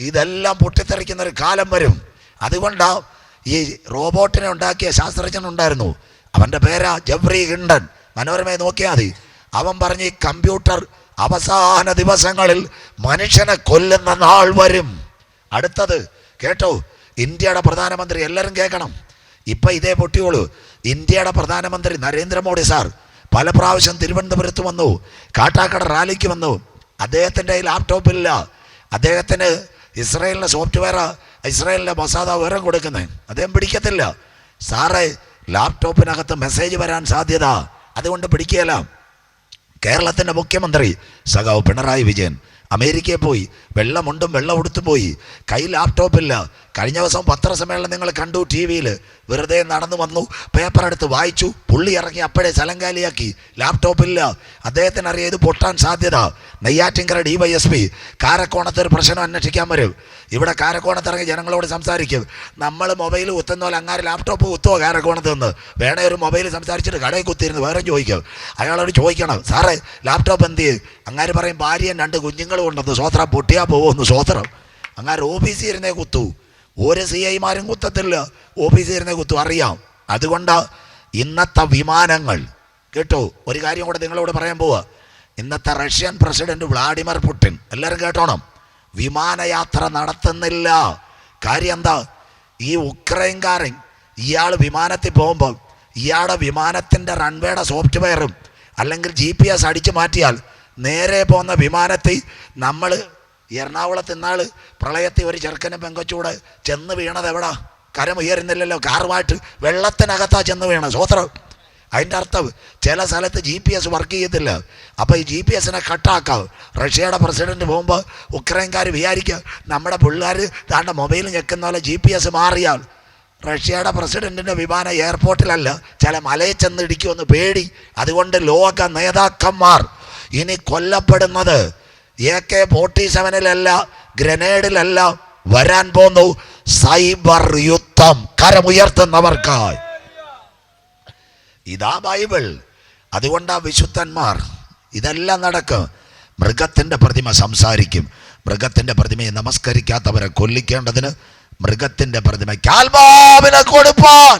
Speaker 1: ഇതെല്ലാം പൊട്ടിത്തെറിക്കുന്നൊരു കാലം വരും. അതുകൊണ്ടാണ് ഈ റോബോട്ടിനെ ഉണ്ടാക്കിയ ശാസ്ത്രജ്ഞനുണ്ടായിരുന്നു, അവൻ്റെ പേരാ ജെഫ്രി ഹിൻഡൻ. മനോരമയെ നോക്കിയാൽ മതി. അവൻ പറഞ്ഞ് ഈ കമ്പ്യൂട്ടർ അവസാന ദിവസങ്ങളിൽ മനുഷ്യനെ കൊല്ലുന്ന നാൾ വരും. അടുത്തത് കേട്ടോ, ഇന്ത്യയുടെ പ്രധാനമന്ത്രി, എല്ലാവരും കേൾക്കണം, ഇപ്പം ഇതേ പൊട്ടിയോളൂ. ഇന്ത്യയുടെ പ്രധാനമന്ത്രി നരേന്ദ്രമോദി സാർ പല പ്രാവശ്യം തിരുവനന്തപുരത്ത് വന്നു, കാട്ടാക്കട റാലിക്ക് വന്നു. അദ്ദേഹത്തിൻ്റെ ലാപ്ടോപ്പില്ല. അദ്ദേഹത്തിന് ഇസ്രയേലിൻ്റെ സോഫ്റ്റ്വെയർ, ഇസ്രയേലിൻ്റെ മൊസാദ വിവരം കൊടുക്കുന്നത് അദ്ദേഹം പിടിക്കത്തില്ല. സാറേ, ലാപ്ടോപ്പിനകത്ത് മെസ്സേജ് വരാൻ സാധ്യത, അതുകൊണ്ട് പിടിക്കുകയില്ല. കേരളത്തിൻ്റെ മുഖ്യമന്ത്രി സഖാവ് പിണറായി വിജയൻ അമേരിക്കയിൽ പോയി, വെള്ളമുണ്ടും വെള്ളം ഉടുത്തു പോയി, കൈ ലാപ്ടോപ്പില്ല. കഴിഞ്ഞ ദിവസം പത്രസമ്മേളനം നിങ്ങൾ കണ്ടു, TV-യിൽ വെറുതെ നടന്നു വന്നു, പേപ്പർ എടുത്ത് വായിച്ചു, പുള്ളി ഇറങ്ങി അപ്പോഴേ സ്ഥലങ്കാലിയാക്കി. ലാപ്ടോപ്പില്ല. അദ്ദേഹത്തിന് അറിയാം ഇത് പൊട്ടാൻ സാധ്യത. നെയ്യാറ്റിങ്കര DYSP കാരക്കോണത്ത് ഒരു പ്രശ്നം അന്വേഷിക്കാൻ വരും. ഇവിടെ കാരക്കോണത്തിറങ്ങി ജനങ്ങളോട് സംസാരിക്കും. നമ്മൾ മൊബൈൽ കുത്തുന്ന പോലെ അങ്ങാര് ലാപ്ടോപ്പ് കുത്തുമോ കാരക്കോണത്ത് നിന്ന്? വേണേ ഒരു മൊബൈൽ സംസാരിച്ചിട്ട് കടയിൽ കുത്തിയിരുന്നു വേറെ ചോദിക്കും. അയാളോട് ചോദിക്കണം, സാറേ ലാപ്ടോപ്പ് എന്ത് ചെയ്യും? അങ്ങാര് പറയും ഭാര്യയും 2 കുഞ്ഞുങ്ങളും ഉണ്ടെന്ന്. സ്വത്രം. പൊട്ടിയാൽ പോകുമെന്ന്. സ്വത്രം. അങ്ങാര് ഓഫീസിൽ ഇരുന്നേ കുത്തു. ഒരു CI-മാരും കുത്തത്തില്ല, ഓഫീസിൽ ഇരുന്നേ കുത്തു. അറിയാം. അതുകൊണ്ട് ഇന്നത്തെ വിമാനങ്ങൾ കേട്ടോ, ഒരു കാര്യം കൂടെ നിങ്ങളോട് പറയാൻ പോവുക. ഇന്നത്തെ റഷ്യൻ പ്രസിഡന്റ് വ്ളാഡിമിർ പുടിൻ, എല്ലാവരും കേട്ടോണം, വിമാനയാത്ര നടത്തുന്നില്ല. കാര്യം എന്താ? ഈ ഉക്രൈൻകാരൻ ഇയാൾ വിമാനത്തിൽ പോകുമ്പോൾ ഇയാളുടെ വിമാനത്തിൻ്റെ റൺവേയുടെ സോഫ്റ്റ്വെയറും അല്ലെങ്കിൽ GPS അടിച്ചു മാറ്റിയാൽ നേരെ പോകുന്ന വിമാനത്തിൽ നമ്മൾ എറണാകുളത്ത് ഇന്നാൾ പ്രളയത്തിൽ ഒരു ചെറുക്കനും പെങ്കൊച്ചൂടെ ചെന്ന് വീണത് എവിടാ? കരമുയരുന്നില്ലല്ലോ. കാറുമായിട്ട് വെള്ളത്തിനകത്താ ചെന്ന് വീണത്. സ്വത്രം. അതിൻ്റെ അർത്ഥം ചില സ്ഥലത്ത് GPS വർക്ക് ചെയ്യത്തില്ല. അപ്പോൾ ഈ GPS കട്ടാക്കാം. റഷ്യയുടെ പ്രസിഡന്റ് പോകുമ്പോൾ ഉക്രൈൻകാർ വിചാരിക്കുക നമ്മുടെ പിള്ളേർ താണ്ട മൊബൈൽ ഞെക്കുന്ന പോലെ GPS മാറിയാൽ. റഷ്യയുടെ പ്രസിഡന്റിൻ്റെ വിമാനം എയർപോർട്ടിലല്ല, ചില മലയിൽ ചെന്ന് ഇടിക്കുമെന്ന് പേടി. അതുകൊണ്ട് ലോക നേതാക്കന്മാർ ഇനി കൊല്ലപ്പെടുന്നത് AK-47 ഗ്രനേഡിലല്ല, വരാൻ പോന്നു സൈബർ യുദ്ധം കരമുയർത്തുന്നവർക്കായി. ഇതാ ബൈബിൾ. അതുകൊണ്ടാ വിശുദ്ധന്മാർ ഇതെല്ലാം നടക്കും. മൃഗത്തിൻ്റെ പ്രതിമ സംസാരിക്കും. മൃഗത്തിൻ്റെ പ്രതിമയെ നമസ്കരിക്കാത്തവരെ കൊല്ലിക്കേണ്ടതിന് മൃഗത്തിൻ്റെ പ്രതിമയ്ക്ക് ആത്മാവിനെ കൊടുപ്പാൻ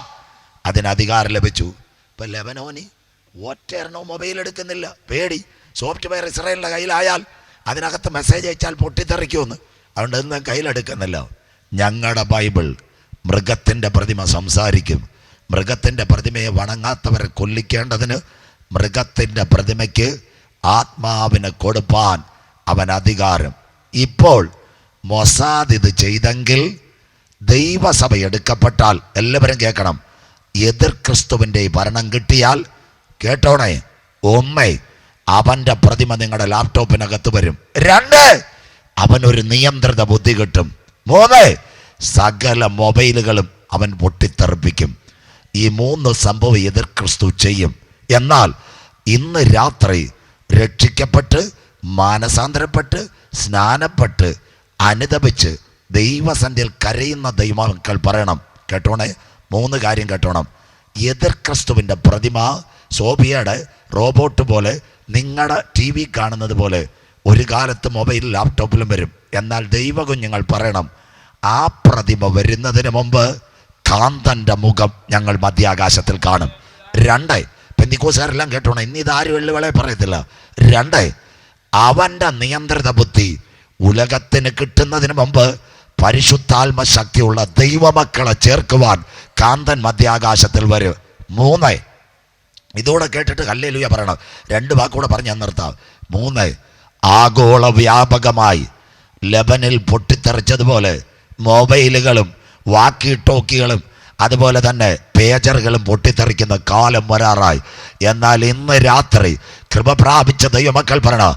Speaker 1: അതിന് അധികാരം ലഭിച്ചു. ഇപ്പം ലെബനോനി ഒറ്റ മൊബൈൽ എടുക്കുന്നില്ല, പേടി. സോഫ്റ്റ്വെയർ ഇസ്രായേലിൻ്റെ കയ്യിലായാൽ അതിനകത്ത് മെസ്സേജ് അയച്ചാൽ പൊട്ടിത്തെറിക്കുമെന്ന്. അതുകൊണ്ട് ഇന്ന് കയ്യിലെടുക്കുന്നില്ല. ഞങ്ങളുടെ ബൈബിൾ മൃഗത്തിൻ്റെ പ്രതിമ സംസാരിക്കും. മൃഗത്തിൻ്റെ പ്രതിമയെ വണങ്ങാത്തവരെ കൊല്ലിക്കേണ്ടതിന് മൃഗത്തിൻ്റെ പ്രതിമയ്ക്ക് ആത്മാവിനെ കൊടുപ്പാൻ അവൻ അധികാരം. ഇപ്പോൾ മൊസാദ് ഇത് ചെയ്തെങ്കിൽ ദൈവസഭ എടുക്കപ്പെട്ടാൽ, എല്ലാവരും കേൾക്കണം, എതിർ ക്രിസ്തുവിൻ്റെ ഭരണം കിട്ടിയാൽ കേട്ടോണേ, ഒന്ന് അവൻ്റെ പ്രതിമ നിങ്ങളുടെ ലാപ്ടോപ്പിനകത്ത് വരും. 2 അവനൊരു നിയന്ത്രിത ബുദ്ധി കിട്ടും. 3 സകല മൊബൈലുകളും അവൻ പൊട്ടിത്തെറിപ്പിക്കും. ഈ 3 സംഭവം എതിർ ക്രിസ്തു ചെയ്യും. എന്നാൽ ഇന്ന് രാത്രി രക്ഷിക്കപ്പെട്ട് മാനസാന്തരപ്പെട്ട് സ്നാനപ്പെട്ട് അനുതപിച്ച് ദൈവസന്നിധിയിൽ കരയുന്ന ദൈവമക്കൾ പറയണം, കേട്ടോണേ, 3 കാര്യം കേട്ടോണം. എതിർ ക്രിസ്തുവിൻ്റെ പ്രതിമ സോഫിയയുടെ റോബോട്ട് പോലെ നിങ്ങളുടെ TV കാണുന്നത് പോലെ ഒരു കാലത്ത് മൊബൈലിൽ ലാപ്ടോപ്പിലും വരും. എന്നാൽ ദൈവകുഞ്ഞുങ്ങൾ പറയണം, ആ പ്രതിമ വരുന്നതിന് മുമ്പ് കാന്തൻ്റെ മുഖം ഞങ്ങൾ മധ്യാകാശത്തിൽ കാണും. 2 പെന്തിക്കോസുകാരെല്ലാം കേട്ടോണം, ഇന്നിതാരും വെള്ളുവിളെ പറയത്തില്ല. 2 അവൻ്റെ നിയന്ത്രിത ബുദ്ധി ഉലകത്തിന് കിട്ടുന്നതിന് മുമ്പ് പരിശുദ്ധാത്മ ശക്തിയുള്ള ദൈവമക്കളെ ചേർക്കുവാൻ കാന്തൻ മധ്യാകാശത്തിൽ വരും. 3 ഇതോടെ കേട്ടിട്ട് ഹല്ലേലൂയ പറയണം. 2 വാക്കൂടെ പറഞ്ഞ് ഞാൻ നിർത്താം. 3 ആഗോള വ്യാപകമായി ലെബനിൽ പൊട്ടിത്തെറിച്ചതുപോലെ മൊബൈലുകളും വാക്കി ടോക്കികളും അതുപോലെ തന്നെ പേജറുകളും പൊട്ടിത്തെറിക്കുന്ന കാലം വരാറായി. എന്നാൽ ഇന്ന് രാത്രി കൃപ പ്രാപിച്ച ദൈവമക്കൾ പറയണം,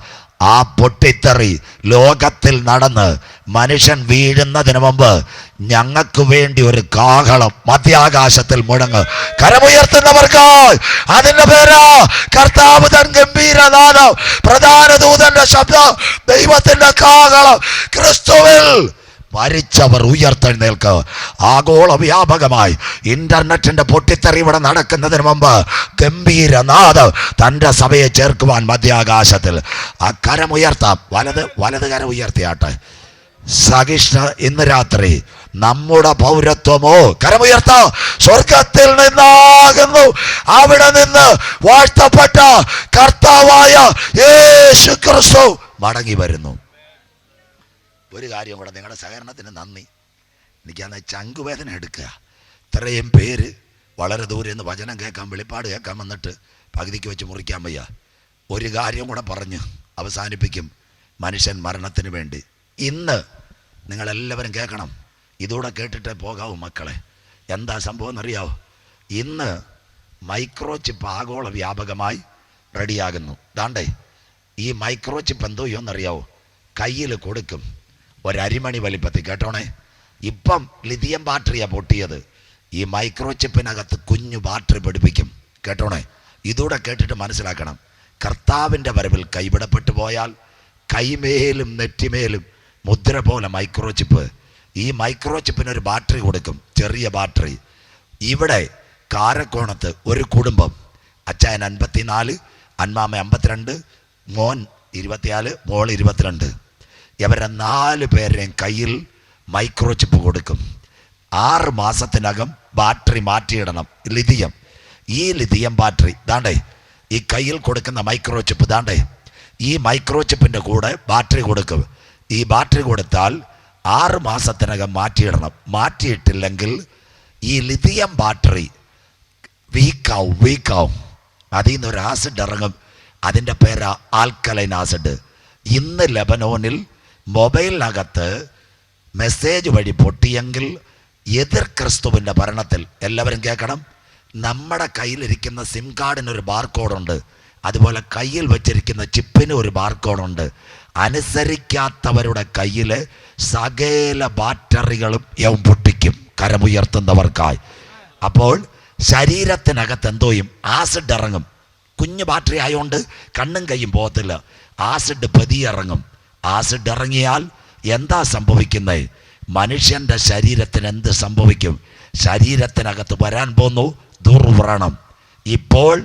Speaker 1: ആ പൊട്ടിത്തെറി ലോകത്തിൽ നടന്ന് മനുഷ്യൻ വീഴുന്നതിന് മുമ്പ് ഞങ്ങൾക്ക് വേണ്ടി ഒരു കാഹളം മധ്യാകാശത്തിൽ മുഴങ്ങ്. കരമുയർത്തുന്നവർക്ക് അതിന്റെ പേരാ കർത്താവ് തൻ ഗംഭീരനാദം, പ്രധാന ദൂതന്റെ ശബ്ദം, ദൈവത്തിന്റെ കാഹളം. ക്രിസ്തുവിൽ മരിച്ചവർ ഉയർത്തെഴുന്നേൽക്ക്. ആഗോള വ്യാപകമായി ഇന്റർനെറ്റിന്റെ പൊട്ടിത്തെറി ഇവിടെ നടക്കുന്നതിന് മുമ്പ് ഗംഭീരനാദം തൻ്റെ സഭയെ ചേർക്കുവാൻ മധ്യാകാശത്തിൽ ആ കരമുയർത്താം. വലത് കരം ഉയർത്തിയാട്ടെ. സഹിഷ്ണ ഇന്ന് രാത്രി നമ്മുടെ പൗരത്വമോ കരമുയർത്താം. സ്വർഗത്തിൽ നിന്നാകുന്നു, അവിടെ നിന്ന് വാഴ്ത്തപ്പെട്ട കർത്താവായ യേശു ക്രിസ്തു മടങ്ങി വരുന്നു. ഒരു കാര്യം കൂടെ, നിങ്ങളുടെ സഹകരണത്തിന് നന്ദി. എനിക്കന്ന് ചങ്കുവേദന എടുക്കുക. ഇത്രയും പേര് വളരെ ദൂരെ നിന്ന് വചനം കേൾക്കാൻ, വെളിപ്പാട് കേൾക്കാൻ വന്നിട്ട് പകുതിക്ക് വെച്ച് മുറിക്കാൻ വയ്യ. ഒരു കാര്യം കൂടെ പറഞ്ഞ് അവസാനിപ്പിക്കും. മനുഷ്യൻ മരണത്തിന് വേണ്ടി ഇന്ന് നിങ്ങളെല്ലാവരും കേൾക്കണം. ഇതൂടെ കേട്ടിട്ടേ പോകാവൂ മക്കളെ. എന്താ സംഭവം എന്നറിയാവോ? ഇന്ന് മൈക്രോ ചിപ്പ് ആഗോള വ്യാപകമായി റെഡിയാകുന്നു. ദാണ്ടേ ഈ മൈക്രോ ചിപ്പ് എന്തോ എന്നറിയാവോ? കയ്യിൽ കൊടുക്കും, ഒരരിമണി വലിപ്പത്തിൽ. കേട്ടോണേ, ഇപ്പം ലിഥിയം ബാറ്ററിയാണ് പൊട്ടിയത്. ഈ മൈക്രോ ചിപ്പിനകത്ത് കുഞ്ഞു ബാറ്ററി പഠിപ്പിക്കും. കേട്ടോണേ, ഇതൂടെ കേട്ടിട്ട് മനസ്സിലാക്കണം. കർത്താവിൻ്റെ വരവിൽ കൈവിടപ്പെട്ടു പോയാൽ കൈമേലും നെറ്റിമേലും മുദ്ര പോലെ മൈക്രോ ചിപ്പ്. ഈ മൈക്രോ ചിപ്പിനൊരു ബാറ്ററി കൊടുക്കും, ചെറിയ ബാറ്ററി. ഇവിടെ കാരക്കോണത്ത് ഒരു കുടുംബം, അച്ചായൻ 54, അന്മാമ 52, മോൻ 24, മോൾ 22. ഇവരെ 4 പേരുടെയും കയ്യിൽ മൈക്രോ ചിപ്പ് കൊടുക്കും. 6 മാസത്തിനകം ബാറ്ററി മാറ്റിയിടണം. ലിഥിയം, ഈ ലിഥിയം ബാറ്ററി ദാണ്ടേ ഈ കയ്യിൽ കൊടുക്കുന്ന മൈക്രോ ചിപ്പ് ദാണ്ടേ ഈ മൈക്രോ ചിപ്പിൻ്റെ കൂടെ ബാറ്ററി കൊടുക്കും. ഈ ബാറ്ററി കൊടുത്താൽ 6 മാസത്തിനകം മാറ്റിയിടണം. മാറ്റിയിട്ടില്ലെങ്കിൽ ഈ ലിഥിയം ബാറ്ററി വീക്കാവും. അതിൽ നിന്നൊരു ആസിഡ് ഇറങ്ങും. അതിൻ്റെ പേരാ ആൽക്കലൈൻ ആസിഡ്. ഇന്ന് ലെബനോനിൽ മൊബൈലിനകത്ത് മെസ്സേജ് വഴി പൊട്ടിയെങ്കിൽ എതിർ ക്രിസ്തുവിൻ്റെ ഭരണത്തിൽ, എല്ലാവരും കേൾക്കണം, നമ്മുടെ കയ്യിലിരിക്കുന്ന സിം കാർഡിനൊരു ബാർകോഡുണ്ട്, അതുപോലെ കയ്യിൽ വെച്ചിരിക്കുന്ന ചിപ്പിന് ഒരു ബാർകോഡുണ്ട്. അനുസരിക്കാത്തവരുടെ കയ്യിൽ സകല ബാറ്ററികളും യവൻ പൊട്ടിക്കും, കരമുയർത്തുന്നവർക്കായി. അപ്പോൾ ശരീരത്തിനകത്ത് എന്തോയും ആസിഡ് ഇറങ്ങും. കുഞ്ഞു ബാറ്ററി ആയതുകൊണ്ട് കണ്ണും കയ്യും പോകത്തില്ല. ആസിഡ് പതിയെ ഇറങ്ങും. ആസിഡ് ഇറങ്ങിയാൽ എന്താ സംഭവിക്കുന്നത്? മനുഷ്യൻ്റെ ശരീരത്തിന് എന്ത് സംഭവിക്കും? ശരീരത്തിനകത്ത് വരാൻ പോന്നു ദുർവ്രണം. ഇപ്പോൾ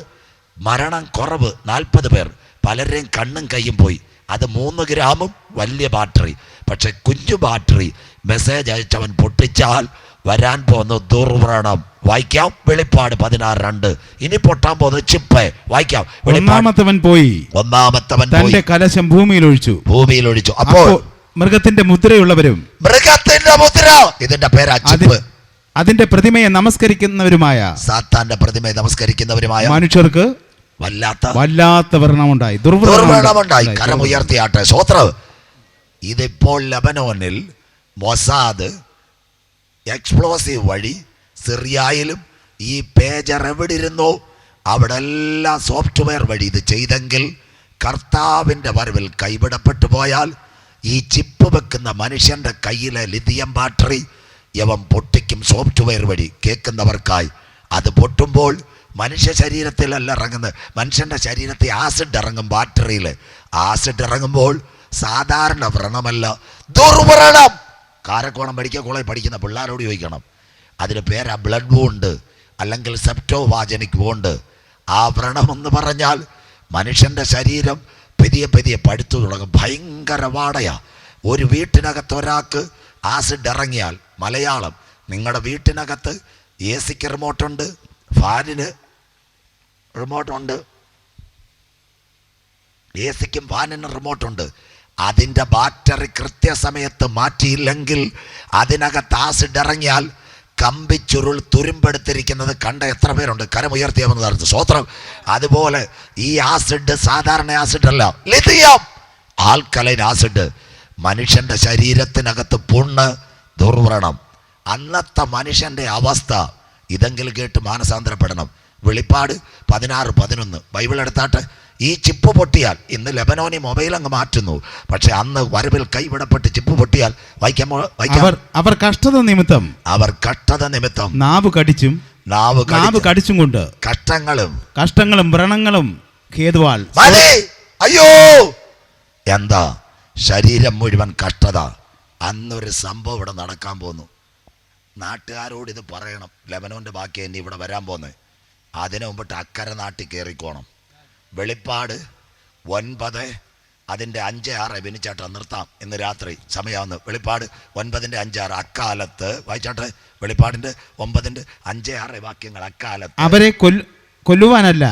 Speaker 1: മരണം കുറവ്, 40 പേർ. പലരുടെയും കണ്ണും കയ്യും പോയി. അത് 3 ഗ്രാമും വലിയ ബാറ്ററി. പക്ഷെ കുഞ്ഞു ബാറ്ററി മെസ്സേജ് അയച്ചവൻ പൊട്ടിച്ചാൽ വരാൻ പോകുന്ന ദുർവ്രണം. വായിക്കാം വെളിപ്പാട് 16:2. ഇനി പൊട്ടാൻ പോകുന്നത് ചിപ്പ്. വായിക്കാം.
Speaker 2: ഒന്നാമത്തവൻ പോയി തന്റെ കലശം ഭൂമിയിൽ ഒഴിച്ചു. അപ്പോൾ മൃഗത്തിന്റെ മുദ്രയുള്ളവരും
Speaker 1: മൃഗത്തിന്റെ മുദ്ര, ഇതിന്റെ പേരാ ചിപ്പ്.
Speaker 2: അതിന്റെ പ്രതിമയെ നമസ്കരിക്കുന്നവരുമായ
Speaker 1: സാത്താന്റെ പ്രതിമയെ നമസ്കരിക്കുന്നവരുമായ
Speaker 2: മനുഷ്യർക്ക് വല്ലാത്ത വ്രണമുണ്ടായി, ദുർവ്രണമുണ്ടായി.
Speaker 1: കരമുയർത്തിയാട്ടെ, സ്വോത്രം. ഇതിപ്പോൾ ലബനോനിൽ മൊസാദ് എക്സ്പ്ലോസീവ് വഴി സിറിയയിലും ഈ പേജർ എവിടെ ഇരുന്നോ അവിടെ എല്ലാം സോഫ്റ്റ്വെയർ വഴി ഇത് ചെയ്തെങ്കിൽ കർത്താവിൻ്റെ വരവിൽ കൈവിടപ്പെട്ടു പോയാൽ ഈ ചിപ്പ് വെക്കുന്ന മനുഷ്യൻ്റെ കയ്യിലെ ലിഥിയം ബാറ്ററി യവൻ പൊട്ടിക്കും സോഫ്റ്റ്വെയർ വഴി. കേൾക്കുന്നവർക്കായി അത് പൊട്ടുമ്പോൾ മനുഷ്യ ശരീരത്തിലല്ല ഇറങ്ങുന്നത്, മനുഷ്യൻ്റെ ശരീരത്തിൽ ആസിഡ് ഇറങ്ങും. ബാറ്ററിയിൽ ആസിഡ് ഇറങ്ങുമ്പോൾ സാധാരണ വ്രണമല്ല, ദുർവ്രണം. കാരക്കോണം മെഡിക്കൽ കോളേജ് പഠിക്കുന്ന പിള്ളേരോട് ചോദിക്കണം, അതിന് പേരാ ബ്ലഡ് വൂണ്ട് അല്ലെങ്കിൽ സെപ്റ്റോവാജനിക് വൂണ്ട്. ആ വ്രണമെന്ന് പറഞ്ഞാൽ മനുഷ്യൻ്റെ ശരീരം പതിയെ പഴുത്തു തുടങ്ങും. ഭയങ്കര വാടയാ. ഒരു വീട്ടിനകത്ത് ഒരാൾക്ക് ആസിഡ് ഇറങ്ങിയാൽ, മലയാളം, നിങ്ങളുടെ വീട്ടിനകത്ത് എ സിക്ക് റിമോട്ടുണ്ട്, ഫാനിന് റിമോട്ടുണ്ട്, എ സിക്കും ഫാനിനും റിമോട്ടുണ്ട്. അതിൻ്റെ ബാറ്ററി കൃത്യസമയത്ത് മാറ്റിയില്ലെങ്കിൽ അതിനകത്ത് ആസിഡ് ഇറങ്ങിയാൽ കമ്പിച്ചുരുൾ തുരുമ്പെടുത്തിരിക്കുന്നത് കണ്ട എത്ര പേരുണ്ട്? കരമുയർത്തിയാവുന്നതാണ് സ്വോത്രം. അതുപോലെ ഈ ആസിഡ് സാധാരണ ആസിഡ് അല്ല, ലിഥിയം ആൽക്കലൈൻ ആസിഡ്. മനുഷ്യൻ്റെ ശരീരത്തിനകത്ത് പുണ്ണ്, ദുർവ്രണം. അന്നത്തെ മനുഷ്യൻ്റെ അവസ്ഥ ഇതെങ്കിലും കേട്ട് മാനസാന്തരപ്പെടണം. വെളിപ്പാട് 16:11 ബൈബിൾ എടുത്താട്ട്. ഈ ചിപ്പ് പൊട്ടിയാൽ, ഇന്ന് ലെബനോനി മൊബൈൽ അങ്ങ് മാറ്റുന്നു, പക്ഷെ അന്ന് വരവിൽ കൈവിടപ്പെട്ട് ചിപ്പ് പൊട്ടിയാൽ
Speaker 2: അവർ കഷ്ടത നിമിത്തം നാവ് കടിച്ചും കൊണ്ട് കഷ്ടങ്ങളും വ്രണങ്ങളും ഹേതുവാൽ
Speaker 1: അയ്യോ എന്താ ശരീരം മുഴുവൻ കഷ്ടത. അന്നൊരു സംഭവം ഇവിടെ നടക്കാൻ പോന്നു. നാട്ടുകാരോട് ഇത് പറയണം. ലെബനോന്റെ ബാക്കി എന്നെ ഇവിടെ വരാൻ പോന്നേ. അതിനു മുമ്പിട്ട് അക്കരെ നാട്ടിൽ കയറിക്കോണം. വെളിപ്പാട് 9 അതിൻ്റെ 5-6 ബെനിച്ചേട്ടാ നിർത്താം, ഇന്ന് രാത്രി സമയമാവുന്നു. വെളിപ്പാട് 9:5-6 അക്കാലത്ത് വായിച്ചാട്ടെ. വെളിപ്പാടിൻ്റെ 9:5-6 വാക്യങ്ങൾ. അക്കാലത്ത്
Speaker 2: അവരെ കൊല്ലുവാനല്ല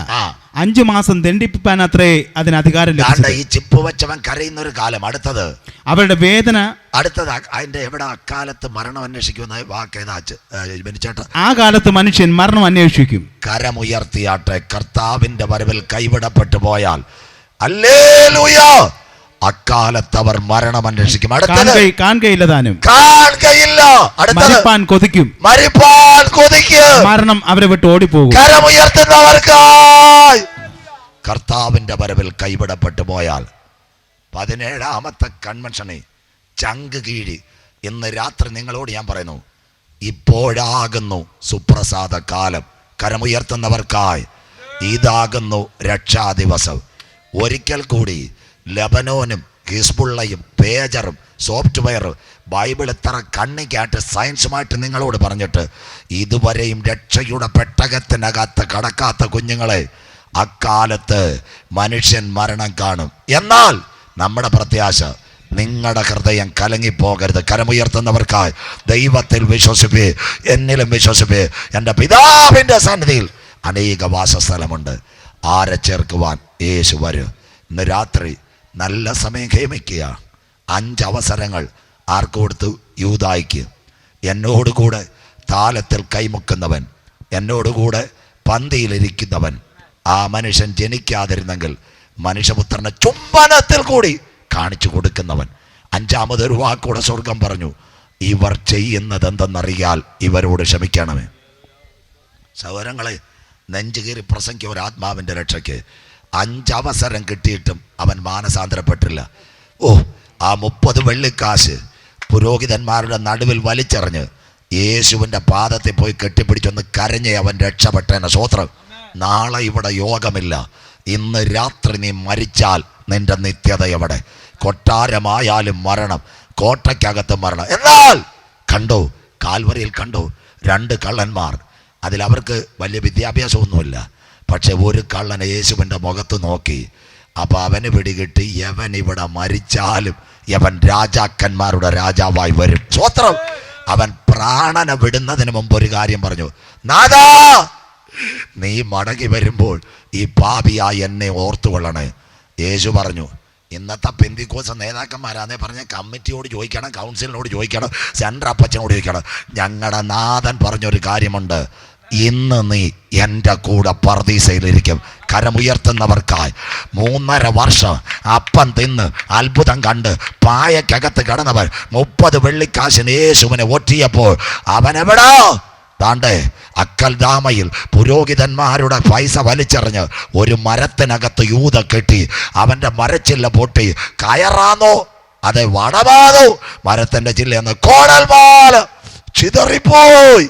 Speaker 2: 5 മാസം ദണ്ഡിപ്പിക്കാൻ അത്രേ അതിന് അധികാരം ലഭിച്ചത്.
Speaker 1: ഈ ചിപ്പ് വെച്ചവൻ കരയുന്ന ഒരു കാലം. അടുത്തത്
Speaker 2: അവരുടെ വേദന.
Speaker 1: അടുത്തത് അതിന്റെ എവിടെ? അക്കാലത്ത് മരണം അന്വേഷിക്കുന്ന വാക്കേതാച്ച് ബെനിച്ചേട്ടാ. ആ
Speaker 2: കാലത്ത് മനുഷ്യൻ മരണം അന്വേഷിക്കും.
Speaker 1: കരമുയർത്തിയാട്ടെ. കർത്താവിന്റെ വരവിൽ കൈവിടപ്പെട്ടു പോയാൽ ഹല്ലേലൂയ, അക്കാലത്ത് അവർ മരണം അന്വേഷിക്കും.
Speaker 2: കാണുകയില്ല താനും,
Speaker 1: കാണുകയില്ല.
Speaker 2: മരിപ്പാൻ കൊതിക്കും, മരണം അവരെ വിട്ട് ഓടിപ്പോകും.
Speaker 1: കരമുയർത്തുന്നവർക്കായി കർത്താവിന്റെ വരവിൽ കൈവിടപ്പെട്ടു പോയാൽ 17ാമത്തെ കൺവെൻഷനെ ചങ്ക് കീഴി ഇന്ന് രാത്രി നിങ്ങളോട് ഞാൻ പറയുന്നു, ഇപ്പോഴാകുന്നു സുപ്രസാദ കാലം. കരമുയർത്തുന്നവർക്കായി ഇതാകുന്നു രക്ഷാദിവസം. ഒരിക്കൽ കൂടി ലെബനോനും ഹിസ്ബുള്ളയും പേജറും സോഫ്റ്റ്വെയറും ബൈബിൾ ഇത്ര കണ്ണിക്കായിട്ട് സയൻസുമായിട്ട് നിങ്ങളോട് പറഞ്ഞിട്ട് ഇതുവരെയും രക്ഷയുടെ പെട്ടകത്തിനകത്ത് കടക്കാത്ത കുഞ്ഞുങ്ങളെ, അക്കാലത്ത് മനുഷ്യൻ മരണം കാണും. എന്നാൽ നമ്മുടെ പ്രത്യാശ, നിങ്ങളുടെ ഹൃദയം കലങ്ങിപ്പോകരുത്. കരമുയർത്തുന്നവർക്കായി ദൈവത്തിൽ വിശ്വസിപ്പേ, എന്നിലും വിശ്വസിപ്പേ. എൻ്റെ പിതാവിൻ്റെ സന്നിധിയിൽ അനേക വാസസ്ഥലമുണ്ട്. ആരെ ചേർക്കുവാൻ യേശു വരും. ഇന്ന് രാത്രി നല്ല സമയം ക്ഷമിക്കുക. 5 അവസരങ്ങൾ ആർക്ക് കൊടുത്തു? യൂദായിക്ക്. എന്നോടുകൂടെ താലത്തിൽ കൈമുക്കുന്നവൻ, എന്നോടുകൂടെ പന്തിയിലിരിക്കുന്നവൻ, ആ മനുഷ്യൻ ജനിക്കാതിരുന്നെങ്കിൽ മനുഷ്യപുത്രനെ ചുംബനത്തിൽ കൂടി കാണിച്ചു കൊടുക്കുന്നവൻ. 5ാമതൊരു വാക്കൂടെ സ്വർഗം പറഞ്ഞു, ഇവർ ചെയ്യുന്നത് എന്തെന്നറിയാൽ ഇവരോട് ക്ഷമിക്കണമേ. സഹോദരങ്ങളെ, നെഞ്ചുകീറി പ്രസംഗിക്കുക ഒരാത്മാവിൻ്റെ രക്ഷയ്ക്ക് 5 അവസരം കിട്ടിയിട്ടും അവൻ മാനസാന്തരപ്പെട്ടില്ല. ആ 30 വെള്ളിക്കാശ് പുരോഹിതന്മാരുടെ നടുവിൽ വലിച്ചെറിഞ്ഞ് യേശുവിൻ്റെ പാദത്തിൽ പോയി കെട്ടിപ്പിടിച്ചൊന്ന് കരഞ്ഞ് അവൻ രക്ഷപ്പെട്ടേനെ. സ്തോത്രം. നാളെ ഇവിടെ യോഗമില്ല. ഇന്ന് രാത്രി നീ മരിച്ചാൽ നിന്റെ നിത്യത എവിടെ? കൊട്ടാരമായാലും മരണം, കോട്ടയ്ക്കകത്ത് മരണം. എന്നാൽ കണ്ടോ, കാൽവരിയിൽ കണ്ടോ 2 കള്ളന്മാർ. അതിലവർക്ക് വലിയ വിദ്യാഭ്യാസമൊന്നുമില്ല. പക്ഷെ ഒരു കള്ളനെ യേശുവിൻ്റെ മുഖത്ത് നോക്കി. അപ്പം അവന് പിടികിട്ടി, യവൻ ഇവിടെ മരിച്ചാലും യവൻ രാജാക്കന്മാരുടെ രാജാവായി വരും. സ്തോത്രം. അവൻ പ്രാണനെ വിടുന്നതിന് മുമ്പ് ഒരു കാര്യം പറഞ്ഞു, നാഥാ, നീ മടങ്ങി വരുമ്പോൾ ഈ പാപിയായി എന്നെ ഓർത്തുകൊള്ളണേ. യേശു പറഞ്ഞു, ഇന്നത്തെ പെന്തിക്കോസ് നേതാക്കന്മാരാന്നേ പറഞ്ഞ കമ്മിറ്റിയോട് ചോദിക്കണം, കൗൺസിലിനോട് ചോദിക്കണം, സെൻട്രൽ അപ്പച്ചനോട് ചോദിക്കണം. ഞങ്ങളുടെ നാഥൻ പറഞ്ഞൊരു കാര്യമുണ്ട്, ഇന്ന് നീ എൻ്റെ കൂടെ പർദീസയിലിരിക്കും. കരമുയർത്തുന്നവർക്കായി 3.5 വർഷം അപ്പം തിന്ന് അത്ഭുതം കണ്ട് പായക്കകത്ത് കിടന്നവർ 30 വെള്ളിക്കാശിന് യേശുവിനെ ഒറ്റിയപ്പോൾ അവനെവിടാ? താണ്ടേ അക്കൽദാമയിൽ പുരോഹിതന്മാരുടെ പൈസ വലിച്ചെറിഞ്ഞ് ഒരു മരത്തിനകത്ത് യൂത കെട്ടി അവൻ്റെ മരച്ചില്ല പൊട്ടി. കയറാന്നോ അതെ വടമാനോ മരത്തിൻ്റെ ചില്ലെന്ന് കോടൽമാല ചിതറിപ്പോയി.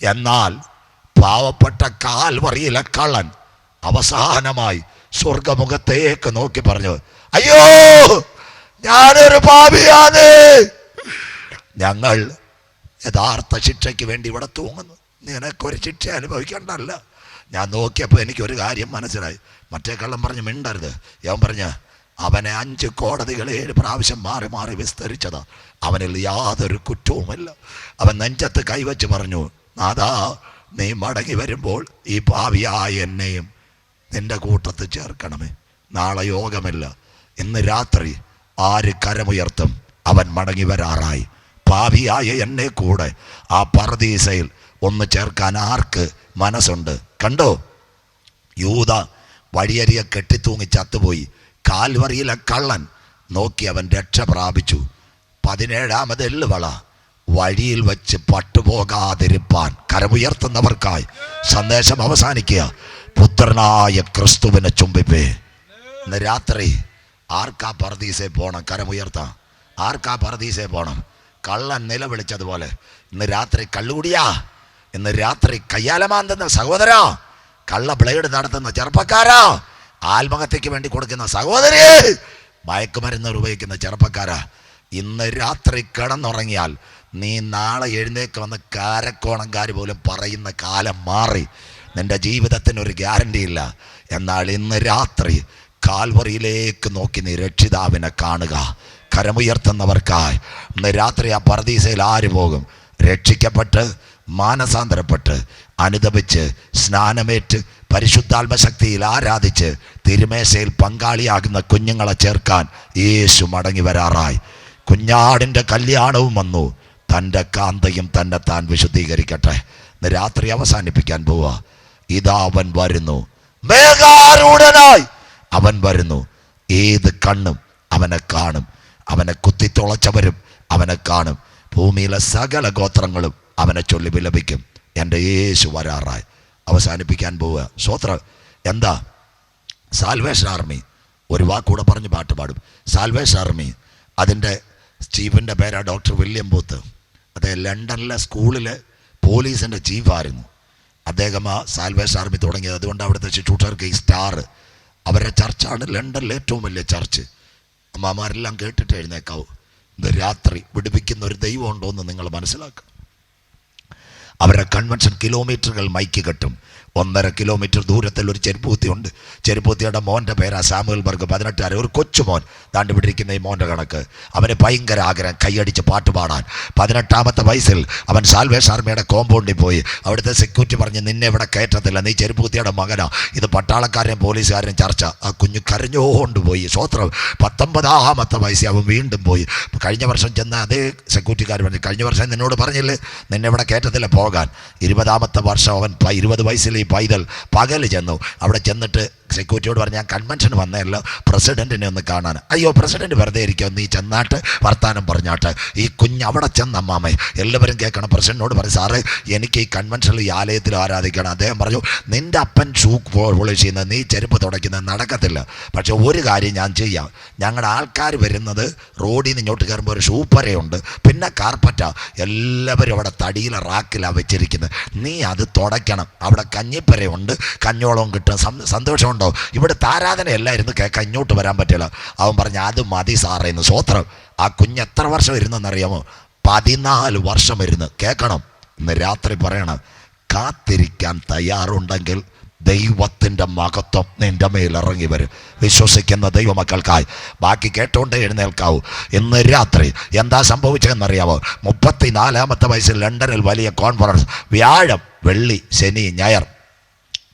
Speaker 1: എന്നാൽ പാവപ്പെട്ട കാൽവറിയിലെ കള്ളൻ അവസാനമായി സ്വർഗമുഖത്തേക്ക് നോക്കി പറഞ്ഞു, അയ്യോ, ഞാനൊരു പാപിയാണ്. ഞങ്ങൾ യഥാർത്ഥ ശിക്ഷയ്ക്ക് വേണ്ടി ഇവിടെ തൂങ്ങുന്നു. നിനക്കൊരു ശിക്ഷ അനുഭവിക്കേണ്ടല്ല. ഞാൻ നോക്കിയപ്പോൾ എനിക്കൊരു കാര്യം മനസ്സിലായി. മറ്റേ കള്ളൻ പറഞ്ഞു, മിണ്ടരുത്. അവൻ പറഞ്ഞ അവനെ 5 കോടതികൾ 7 പ്രാവശ്യം മാറി മാറി വിസ്തരിച്ചതാ. അവനിൽ യാതൊരു കുറ്റവുമില്ല. അവൻ നെഞ്ചത്ത് കൈവച്ച് പറഞ്ഞു, നാഥാ, നീ മടങ്ങി വരുമ്പോൾ ഈ പാവിയായ എന്നെയും നിന്റെ കൂട്ടത്തിൽ ചേർക്കണമേ. നാളെ യോഗമില്ല. ഇന്ന് രാത്രി ആര് കരമുയർത്തും? അവൻ മടങ്ങി വരാറായി. പാവിയായ എന്നെ കൂടെ ആ പർദീസയിൽ ഒന്ന് ചേർക്കാൻ ആർക്ക് മനസ്സുണ്ട്? കണ്ടോ, യൂദ വഴിയരിയെ കെട്ടിത്തൂങ്ങി ചത്തുപോയി. കാൽവറിയിലെ കള്ളൻ നോക്കി അവൻ രക്ഷ പ്രാപിച്ചു. 17ാമത് എള്ളുവള വഴിയിൽ വെച്ച് പട്ടുപോകാതിരിപ്പാൻ കരമുയർത്തുന്നവർക്കായി സന്ദേശം അവസാനിക്കുക. പുത്രനായ ക്രിസ്തുവിനെ ചുംബിപ്പേ. ഇന്ന് രാത്രി ആർക്കാ പർദീസെ പോണം? കരമുയർത്താം. ആർക്കാ പർദീസെ പോണം? കള്ളൻ നിലവിളിച്ചതുപോലെ ഇന്ന് രാത്രി കള്ളുകൂടിയാ, ഇന്ന് രാത്രി കയ്യാലമാന്തുന്ന സഹോദരാ, കള്ള ബ്ലേഡ് നടത്തുന്ന ചെറുപ്പക്കാരാ, ആത്മഹത്യക്ക് വേണ്ടി കൊടുക്കുന്ന സഹോദരി, മയക്കുമരുന്ന് ഉപയോഗിക്കുന്ന ചെറുപ്പക്കാരാ, ഇന്ന് രാത്രി കിടന്നുറങ്ങിയാൽ നീ നാളെ എഴുന്നേക്ക് വന്ന് കാരക്കോണംകാർ പോലും പറയുന്ന കാലം മാറി. നിന്റെ ജീവിതത്തിനൊരു ഗ്യാരണ്ടി ഇല്ല. എന്നാൽ ഇന്ന് രാത്രി കാൽവറിയിലേക്ക് നോക്കി നീ രക്ഷിതാവിനെ കാണുക. കരമുയർത്തുന്നവർക്കായി ഇന്ന് രാത്രി ആ പർദീസയിൽ ആര് പോകും? രക്ഷിക്കപ്പെട്ട് മാനസാന്തരപ്പെട്ട് അനുദപിച്ച് സ്നാനമേറ്റ് പരിശുദ്ധാത്മശക്തിയിൽ ആരാധിച്ച് തിരുമേശയിൽ പങ്കാളിയാകുന്ന കുഞ്ഞുങ്ങളെ ചേർക്കാൻ യേശു മടങ്ങി വരാറായി. കുഞ്ഞാടിൻ്റെ കല്യാണവും വന്നു. തൻ്റെ കാന്തയും തന്നെ താൻ വിശുദ്ധീകരിക്കട്ടെ. ഇന്ന് രാത്രി അവസാനിപ്പിക്കാൻ പോവാ. ഇതാ അവൻ വരുന്നു, മേഘാരൂഢനായി അവൻ വരുന്നു. ഏത് കണ്ണും അവനെ കാണും. അവനെ കുത്തിത്തുളച്ചവരും അവനെ കാണും. ഭൂമിയിലെ സകല ഗോത്രങ്ങളും അവനെ ചൊല്ലി വിലപിക്കും. എൻ്റെ യേശു വരാറായി. അവസാനിപ്പിക്കാൻ പോവുക. സ്വോത്ര എന്താ? Salvation army. ഒരു വാക്കൂടെ പറഞ്ഞ് പാട്ട് പാടും. സാൽവേഷൻ ആർമി, അതിൻ്റെ ചീഫിൻ്റെ പേരാ ഡോക്ടർ വില്യം ബൂത്ത്. അദ്ദേഹം ലണ്ടനിലെ സ്കൂളിലെ പോലീസിൻ്റെ ചീഫായിരുന്നു. അദ്ദേഹം ആ സാൽവേഷൻ ആർമി തുടങ്ങിയത്. അതുകൊണ്ട് അവിടുത്തെ ശുശ്രൂഷകർക്ക് ഈ സ്റ്റാർ അവരുടെ ചർച്ചാണ് ലണ്ടനിലെ ഏറ്റവും വലിയ ചർച്ച്. അമ്മമാരെല്ലാം കേട്ടിട്ട് എഴുന്നേക്കാവൂ. ഇന്ന് രാത്രി വിടുവിക്കുന്ന ഒരു ദൈവം ഉണ്ടോ എന്ന് നിങ്ങൾ മനസ്സിലാക്കുക. അവരുടെ കൺവെൻഷൻ കിലോമീറ്ററുകൾ മൈക്ക് കെട്ടും. 1.5 കിലോമീറ്റർ ദൂരത്തിൽ ഒരു ചെരുപ്പൂത്തിയുണ്ട്. ചെരുപ്പൂത്തിയുടെ മോൻ്റെ പേരാ സാമുവൽ ബർഗ്. 18 ഒരു കൊച്ചുമോൻ. താണ്ട് വിട്ടിരിക്കുന്ന ഈ മോൻ്റെ കണക്ക്. അവന് ഭയങ്കര ആഗ്രഹം കൈയടിച്ച് പാട്ട് പാടാൻ. 18ാമത്തെ വയസ്സിൽ അവൻ സാൽവേഷൻ ആർമിയുടെ കോമ്പൗണ്ടിൽ പോയി. അവിടുത്തെ സെക്യൂരിറ്റി പറഞ്ഞ്, നിന്നെ ഇവിടെ കയറ്റത്തില്ല, നീ ചെരുപ്പൂത്തിയുടെ മകനാ. ഇത് പട്ടാളക്കാരെയും പോലീസുകാരെയും ചർച്ച. ആ കുഞ്ഞ് കരഞ്ഞോണ്ട് പോയി. സ്വോത്രം. 19ാമത്തെ വയസ്സിൽ അവൻ വീണ്ടും പോയി. കഴിഞ്ഞ വർഷം ചെന്ന അതേ സെക്യൂരിറ്റിക്കാർ പറഞ്ഞു, കഴിഞ്ഞ വർഷം നിന്നോട് പറഞ്ഞില്ലേ നിന്നെ ഇവിടെ കയറ്റത്തില്ല പോകാൻ. 20ാമത്തെ വർഷം അവൻ 20 വയസ്സിൽ സ്ത്രീ പൈതൽ പകൽ ചെന്നു. അവിടെ ചെന്നിട്ട് സെക്യൂരിറ്റിയോട് പറഞ്ഞു, ഞാൻ കൺവെൻഷൻ വന്നതല്ല, പ്രസിഡന്റിനെ ഒന്ന് കാണാൻ. അയ്യോ, പ്രസിഡന്റ് വെറുതെ ഇരിക്കുക, നീ ചെന്നാട്ട് വർത്താനം പറഞ്ഞാട്ട്. ഈ കുഞ്ഞ് അവിടെ ചെന്ന അമ്മാമേ എല്ലാവരും കേൾക്കണം. പ്രസിഡന്റിനോട് പറയും, സാറേ എനിക്ക് ഈ കൺവെൻഷനിൽ ഈ ആലയത്തിൽ ആരാധിക്കണം. അദ്ദേഹം പറഞ്ഞു, നിൻ്റെ അപ്പൻ ഷൂ പോളിഷ് ചെയ്യുന്നത്, നീ ചെരുപ്പ് തുടയ്ക്കുന്നത് നടക്കത്തില്ല. പക്ഷെ ഒരു കാര്യം ഞാൻ ചെയ്യാം, ഞങ്ങളുടെ ആൾക്കാർ വരുന്നത് റോഡിൽ നിന്ന് ഇങ്ങോട്ട് കയറുമ്പോൾ ഒരു ഷൂപ്പരയുണ്ട്, പിന്നെ കാർപ്പറ്റാ, എല്ലാവരും അവിടെ തടിയിലെ റാക്കിലാണ് വെച്ചിരിക്കുന്നത്, നീ അത് തുടയ്ക്കണം. അവിടെ കഞ്ഞിപ്പരയുണ്ട്, കഞ്ഞോളവും കിട്ടും, സന്തോഷമുണ്ടോ? ഇവിടെ ആരാധനയല്ലായിരുന്നു കേൾക്കാൻ, ഇങ്ങോട്ട് വരാൻ പറ്റില്ല. അവൻ പറഞ്ഞു, അത് മതി സാറേ എന്ന്. സ്വോത്രം. ആ കുഞ്ഞ് എത്ര വർഷം ഇരുന്നെന്നറിയാമോ? 14 വർഷം ഇരുന്ന്. കേൾക്കണം, ഇന്ന് രാത്രി പറയണം, കാത്തിരിക്കാൻ തയ്യാറുണ്ടെങ്കിൽ ദൈവത്തിൻ്റെ മഹത്വം നിൻ്റെ മേൽ ഇറങ്ങി വരും. വിശ്വസിക്കുന്ന ദൈവമക്കൾക്കായി ബാക്കി കേട്ടോണ്ടേ എഴുന്നേൽക്കാവൂ. ഇന്ന് രാത്രി എന്താ സംഭവിച്ചതെന്നറിയാമോ? 34-ാമത്തെ വയസ്സിൽ ലണ്ടനിൽ വലിയ കോൺഫറൻസ്. വ്യാഴം, വെള്ളി, ശനി, ഞായർ.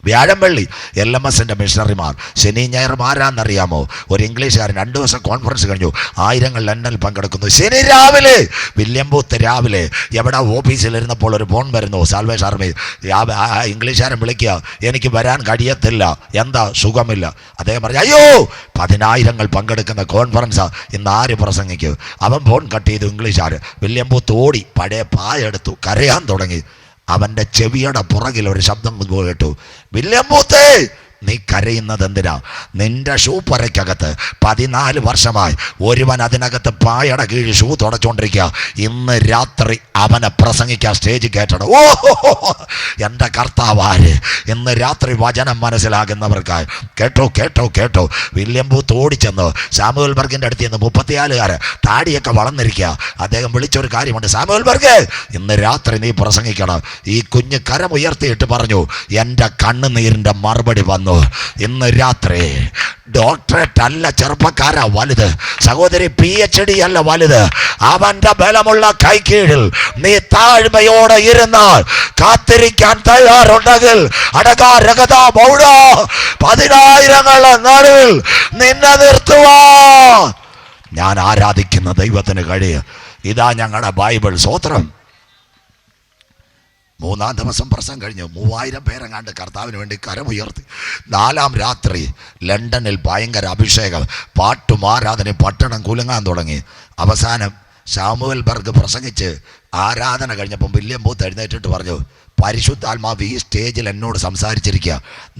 Speaker 1: വ്യാഴം, വെള്ളി LMSൻ്റെ മിഷണറിമാർ. ശനി, ഞായർ ആരാന്നറിയാമോ? ഒരു ഇംഗ്ലീഷുകാരൻ. 2 ദിവസം കോൺഫറൻസ് കഴിഞ്ഞു, ആയിരങ്ങൾ ലണ്ടനിൽ പങ്കെടുക്കുന്നു. ശനി രാവിലെ വില്യം ബൂത്ത് രാവിലെ എവിടെ ഓഫീസിലിരുന്നപ്പോൾ ഒരു ഫോൺ വരുന്നു, സാൽവേഷൻ ആർമി. ഇംഗ്ലീഷുകാരൻ വിളിക്കുക, എനിക്ക് വരാൻ കഴിയത്തില്ല, എന്താ സുഖമില്ല. അദ്ദേഹം പറഞ്ഞു, അയ്യോ 10,000 പങ്കെടുക്കുന്ന കോൺഫറൻസാ, ഇന്ന് ആര് പ്രസംഗിക്കും? അവൻ ഫോൺ കട്ട് ചെയ്തു. ഇംഗ്ലീഷുകാർ. വില്യം ബൂത്ത് ഓടി പഴയ പായെടുത്തു, കരയാൻ തുടങ്ങി. അവൻ്റെ ചെവിയുടെ പുറകിൽ ഒരു ശബ്ദം കേട്ടു, വില്യം ബൂത്ത്, നീ കരയുന്നത് എന്തിനാ? നിന്റെ ഷൂ പരയ്ക്കകത്ത് 14 വർഷമായി ഒരുവൻ അതിനകത്ത് പായയുടെ കീഴിൽ ഷൂ തുടച്ചുകൊണ്ടിരിക്കുക. ഇന്ന് രാത്രി അവനെ പ്രസംഗിക്കാൻ സ്റ്റേജ് കയറ്റണം. ഓ, എൻ്റെ കർത്താവാര്! ഇന്ന് രാത്രി വചനം മനസ്സിലാകുന്നവർക്കായി കേട്ടോ കേട്ടോ കേട്ടോ. വില്യം ബൂത്ത് ഓടിച്ചെന്ന് സാമുവൽ ബർഗിൻ്റെ അടുത്ത് നിന്ന് 34 താടിയൊക്കെ വളർന്നിരിക്കുക. അദ്ദേഹം വിളിച്ചൊരു കാര്യമുണ്ട്, സാമുവൽ ബർഗ്, ഇന്ന് രാത്രി നീ പ്രസംഗിക്കണം. ഈ കുഞ്ഞ് കരമുയർത്തിയിട്ട് പറഞ്ഞു, എൻ്റെ കണ്ണുനീരിൻ്റെ മറുപടി വന്നു. ഇന്ന് രാത്രി ഡോക്ടറേറ്റ് അല്ല ചെറുപ്പക്കാരാ വലുത്, സഹോദരി PhD അല്ല വലുത്. അവന്റെ ബലമുള്ള കൈക്കീഴിൽ നീ താഴ്മയോടെ ഇരുന്നാൽ, കാത്തിരിക്കാൻ തയ്യാറുണ്ടെങ്കിൽ, അടകാരകതാ മൗഢ 10,000 നടുവിൽ നിന്നെ നിർത്തുവാ ഞാൻ ആരാധിക്കുന്ന ദൈവത്തിന് കഴിയും. ഇതാ ഞങ്ങളുടെ ബൈബിൾ. സ്തോത്രം. 3-ാം ദിവസം പ്രസംഗം കഴിഞ്ഞു. 3000 പേരെങ്ങാണ്ട് കർത്താവിന് വേണ്ടി കരമുയർത്തി. 4-ാം രാത്രി ലണ്ടനിൽ ഭയങ്കര അഭിഷേകം, പാട്ടും ആരാധനയും, പട്ടണം കുലുങ്ങാൻ തുടങ്ങി. അവസാനം സാമുവൽ ബർഗ് പ്രസംഗിച്ച് ആരാധന കഴിഞ്ഞപ്പം വില്യം ബൂത്ത് എഴുന്നേറ്റിട്ട് പറഞ്ഞു, പരിശുദ്ധാത്മാവ് ഈ സ്റ്റേജിൽ എന്നോട് സംസാരിച്ചിരിക്കുക,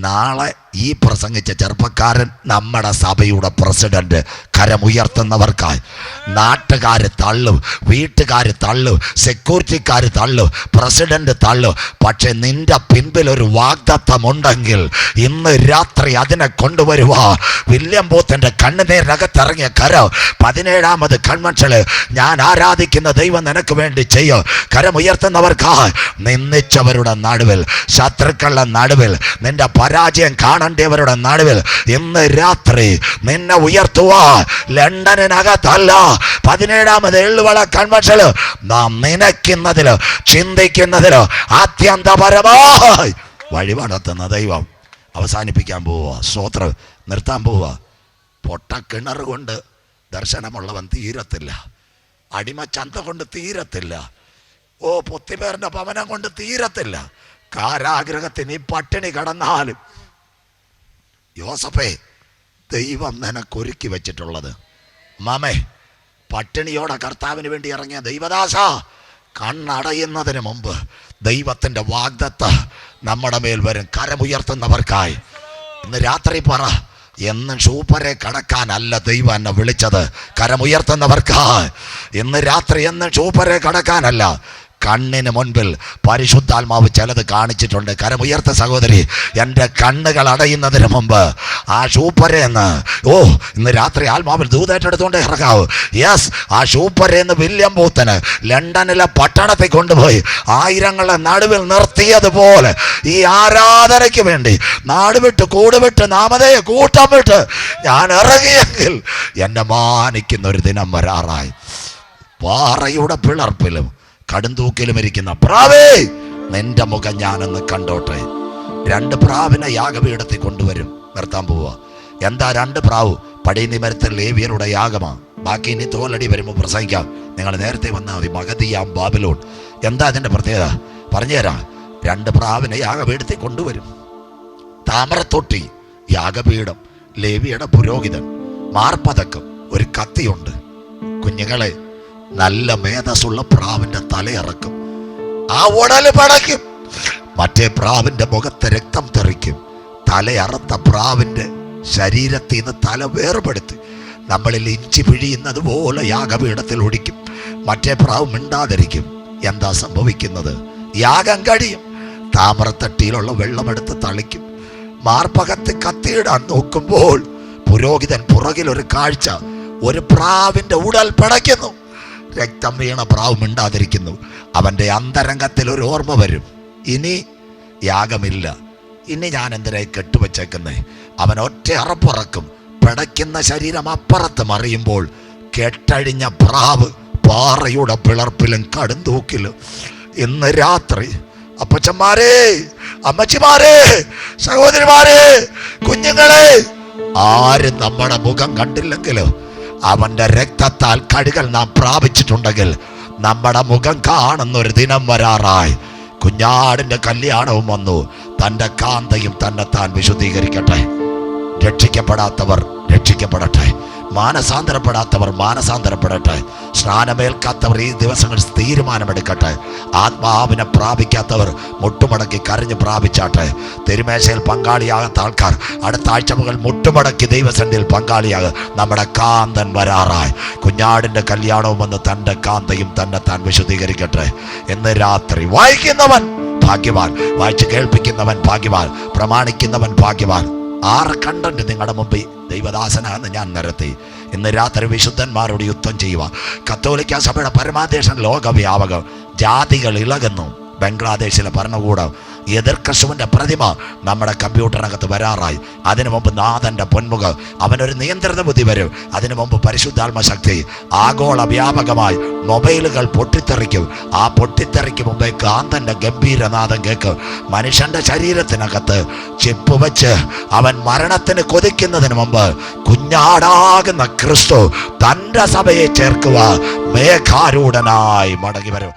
Speaker 1: നാളെ ഈ പ്രസംഗിച്ച ചെറുപ്പക്കാരൻ നമ്മുടെ സഭയുടെ പ്രസിഡന്റ്. കരമുയർത്തുന്നവർക്കായി നാട്ടുകാർ തള്ളും, വീട്ടുകാർ തള്ളും, സെക്യൂരിറ്റിക്കാർ തള്ളും, പ്രസിഡന്റ് തള്ളും. പക്ഷെ നിന്റെ പിൻപിൽ ഒരു വാഗ്ദത്തമുണ്ടെങ്കിൽ ഇന്ന് രാത്രി അതിനെ കൊണ്ടുവരുവാ. വില്യം ബൂത്തിന്റെ കണ്ണുനീരിനകത്തിറങ്ങിയ കരം 17-ാമത് കൺവെൻഷന് ഞാൻ ആരാധിക്കുന്ന ദൈവം നിനക്ക് വേണ്ടി ചെയ്യും. കരമുയർത്തുന്നവർക്കായി നിന്ദിച്ചവരുടെ നടുവിൽ, ശത്രുക്കളുടെ നടുവിൽ, നിന്റെ പരാജയം കാണേണ്ടവരുടെ നടുവിൽ ഇന്ന് രാത്രി നിന്നെ ഉയർത്തുവാ. ലണ്ടനിനകത്തല്ല, 17-ാമത് എള്ളുവള കൺവെൻഷന് നാം നനയ്ക്കുന്നതിലോ ചിന്തിക്കുന്നതിലോ ആത്യന്തപരമായി വഴിപടത്തുന്ന ദൈവം അവസാനിപ്പിക്കാൻ പോവുക. സ്തോത്രം. നിർത്താൻ പോവുക. പൊട്ടക്കിണർ കൊണ്ട് ദർശനമുള്ളവൻ തീരത്തില്ല, അടിമച്ചന്ത കൊണ്ട് തീരത്തില്ല, ഓ പൊത്തിപ്പേറിന്റെ ഭവനം കൊണ്ട് തീരത്തില്ല. കാരാഗ്രഹത്തിൽ നീ പട്ടിണി കടന്നാലും യോസഫേ, ദൈവം നിനക്കൊരുക്കി വെച്ചിട്ടുള്ളത്. മാമേ, പട്ടിണിയോടെ കർത്താവിന് വേണ്ടി ഇറങ്ങിയ ദൈവദാസ, കണ്ണടയുന്നതിന് മുമ്പ് ദൈവത്തിൻ്റെ വാഗ്ദത്തം നമ്മുടെ മേൽ വരും. കരമുയർത്തുന്നവർക്കായി ഇന്ന് രാത്രി പറ, എന്നും ഷൂപ്പരെ കടക്കാനല്ല ദൈവം എന്നെ വിളിച്ചത്. കരമുയർത്തുന്നവർക്കായി ഇന്ന് രാത്രി എന്നും ഷൂപ്പരെ കടക്കാനല്ല, കണ്ണിന് മുൻപിൽ പരിശുദ്ധാത്മാവ് ചിലത് കാണിച്ചിട്ടുണ്ട്. കരമുയർത്ത സഹോദരി, എൻ്റെ കണ്ണുകൾ അടയുന്നതിന് മുമ്പ് ആ ഷൂപ്പരേന്ന്, ഓ ഇന്ന് രാത്രി ആത്മാവിൽ ദൂതേറ്റെടുത്തുകൊണ്ട് ഇറങ്ങാവൂ. യെസ്, ആ ഷൂപ്പരേന്ന് വില്യം ബൂത്തിന് ലണ്ടനിലെ പട്ടണത്തിൽ കൊണ്ടുപോയി ആയിരങ്ങളുടെ നടുവിൽ നിർത്തിയതുപോലെ ഈ ആരാധനയ്ക്ക് വേണ്ടി നാടുവിട്ട് കൂടുവിട്ട് നാമതയെ കൂട്ടം വിട്ട് ഞാൻ ഇറങ്ങിയെങ്കിൽ എന്നെ മാനിക്കുന്ന ഒരു ദിനം വരാറായി. പാറയുടെ പിളർപ്പിലും കടുംതൂക്കിലും ഇരിക്കുന്ന പ്രാവേ, നിന്റെ മുഖം ഞാനൊന്ന് കണ്ടോട്ടെ. 2 പ്രാവിനെ യാഗപീഠത്തിൽ കൊണ്ടുവരും. നിർത്താൻ പോവുക. എന്താ 2 പ്രാവ്? പടിനിമരത്തിൽ ലേവ്യരുടെ യാഗമാണ്. ബാക്കി ഇനി തോലടി വരുമ്പോൾ പ്രസംഗിക്കാം. നിങ്ങൾ നേരത്തെ വന്നാൽ മതി. മഗതിയാം ബാബിലോൺ. എന്താ അതിൻ്റെ പ്രത്യേകത പറഞ്ഞുതരാം. 2 പ്രാവിനെ യാഗപീഠത്തിൽ കൊണ്ടുവരും. താമരത്തൊട്ടി, യാഗപീഠം, ലേവിയുടെ പുരോഹിതൻ, മാർപ്പതക്കം, ഒരു കത്തിയുണ്ട്. കുഞ്ഞുങ്ങളെ, നല്ല മേധസ്സുള്ള പ്രാവിന്റെ തലയിറക്കും, ആ ഉടല് പടയ്ക്കും. മറ്റേ പ്രാവിന്റെ മുഖത്ത് രക്തം തെറിക്കും. തലയറുത്ത പ്രാവിന്റെ ശരീരത്തിൽ നിന്ന് തല വേർപെടുത്തി നമ്മളിൽ ഇഞ്ചി പിഴിയുന്നത് പോലെ യാഗപീഠത്തിൽ ഒടിക്കും. മറ്റേ പ്രാവ് മിണ്ടാതിരിക്കും. എന്താ സംഭവിക്കുന്നത്? യാഗം കഴിയും. താമരത്തട്ടിയിലുള്ള വെള്ളമെടുത്ത് തളിക്കും. മാർപ്പകത്ത് കത്തിയിടാൻ നോക്കുമ്പോൾ പുരോഹിതൻ പുറകിൽ ഒരു കാഴ്ച, ഒരു പ്രാവിന്റെ ഉടൽ പടയ്ക്കുന്നു. രക്തം വീണ പ്രാവ് മിണ്ടാതിരിക്കുന്നു. അവന്റെ അന്തരംഗത്തിൽ ഒരു ഓർമ്മ വരും, ഇനി യാഗമില്ല, ഇനി ഞാൻ എന്തിനായി കെട്ടുവച്ചേക്കുന്നേ. അവൻ ഒറ്റ അറപ്പുറക്കും. പിടയ്ക്കുന്ന ശരീരം അപ്പുറത്ത് മറിയുമ്പോൾ കെട്ടഴിഞ്ഞ പ്രാവ് പാറയുടെ പിളർപ്പിലും കടുന്തൂക്കിലും. ഇന്ന് രാത്രി അപ്പച്ചന്മാരെ, അമ്മച്ചിമാരെ, സഹോദരിമാരെ, കുഞ്ഞുങ്ങളെ, ആരും നമ്മുടെ മുഖം കണ്ടില്ലെങ്കിലും അവന്റെ രക്തത്താൽ കഴുകൽ നാം പ്രാപിച്ചിട്ടുണ്ടെങ്കിൽ നമ്മുടെ മുഖം കാണുന്നൊരു ദിനം വരാറായി. കുഞ്ഞാടിന്റെ കല്യാണവും വന്നു. തൻ്റെ കാന്തയും തന്നെത്താൻ വിശുദ്ധീകരിക്കട്ടെ. രക്ഷിക്കപ്പെടാത്തവർ രക്ഷിക്കപ്പെടട്ടെ. മാനസാന്തരപ്പെടാത്തവർ മാനസാന്തരപ്പെടട്ടെ. സ്നാനമേൽക്കാത്തവർ ഈ ദിവസങ്ങൾ തീരുമാനമെടുക്കട്ടെ. ആത്മാവിനെ പ്രാപിക്കാത്തവർ മുട്ടുമടക്കി കരഞ്ഞ് പ്രാപിച്ചാട്ടെ. തിരുമേശയിൽ പങ്കാളിയാകാത്ത ആൾക്കാർ അടുത്ത ആഴ്ച മുതൽ മുട്ടുമടക്കി ദൈവസന്നിധിയിൽ പങ്കാളിയാകുക. നമ്മുടെ കാന്തൻ വരാറായി. കുഞ്ഞാടിൻ്റെ കല്യാണവും വന്ന് തൻ്റെ കാന്തയും തന്നെത്താൻ വിശുദ്ധീകരിക്കട്ടെ. ഇന്ന് രാത്രി വായിക്കുന്നവൻ ഭാഗ്യവാൻ, വായിച്ച് കേൾപ്പിക്കുന്നവൻ ഭാഗ്യവാൻ, പ്രമാണിക്കുന്നവൻ ഭാഗ്യവാൻ. 6 കണ്ടന്റ് നിങ്ങളുടെ മുമ്പിൽ ദൈവദാസനാണെന്ന് ഞാൻ നിരത്തി. ഇന്ന് രാത്രി വിശുദ്ധന്മാരോട് യുദ്ധം ചെയ്യുക. കത്തോലിക്ക സഭയുടെ പരമാധ്യക്ഷൻ ലോകവ്യാപകം. ജാതികൾ ഇളകുന്നു. ബംഗ്ലാദേശിലെ ഭരണകൂടം എതിർ ക്രിസ്തുവിൻ്റെ പ്രതിമ നമ്മുടെ കമ്പ്യൂട്ടറിനകത്ത് വരാറായി. അതിനു മുമ്പ് നാഥൻ്റെ പൊന്മുഖം, അവനൊരു നിയന്ത്രണ ബുദ്ധി വരും. അതിനു മുമ്പ് പരിശുദ്ധാത്മ ശക്തി. ആഗോള വ്യാപകമായി മൊബൈലുകൾ പൊട്ടിത്തെറിക്കും. ആ പൊട്ടിത്തെറിക്ക് മുമ്പേ കാന്തൻ്റെ ഗംഭീരനാഥം കേൾക്കും. മനുഷ്യൻ്റെ ശരീരത്തിനകത്ത് ചിപ്പ് വെച്ച് അവൻ മരണത്തിന് കൊതിക്കുന്നതിന് മുമ്പ് കുഞ്ഞാടാകുന്ന ക്രിസ്തു തൻ്റെ സഭയെ ചേർക്കുക മേഘാരൂഢനായി മടങ്ങി വരും.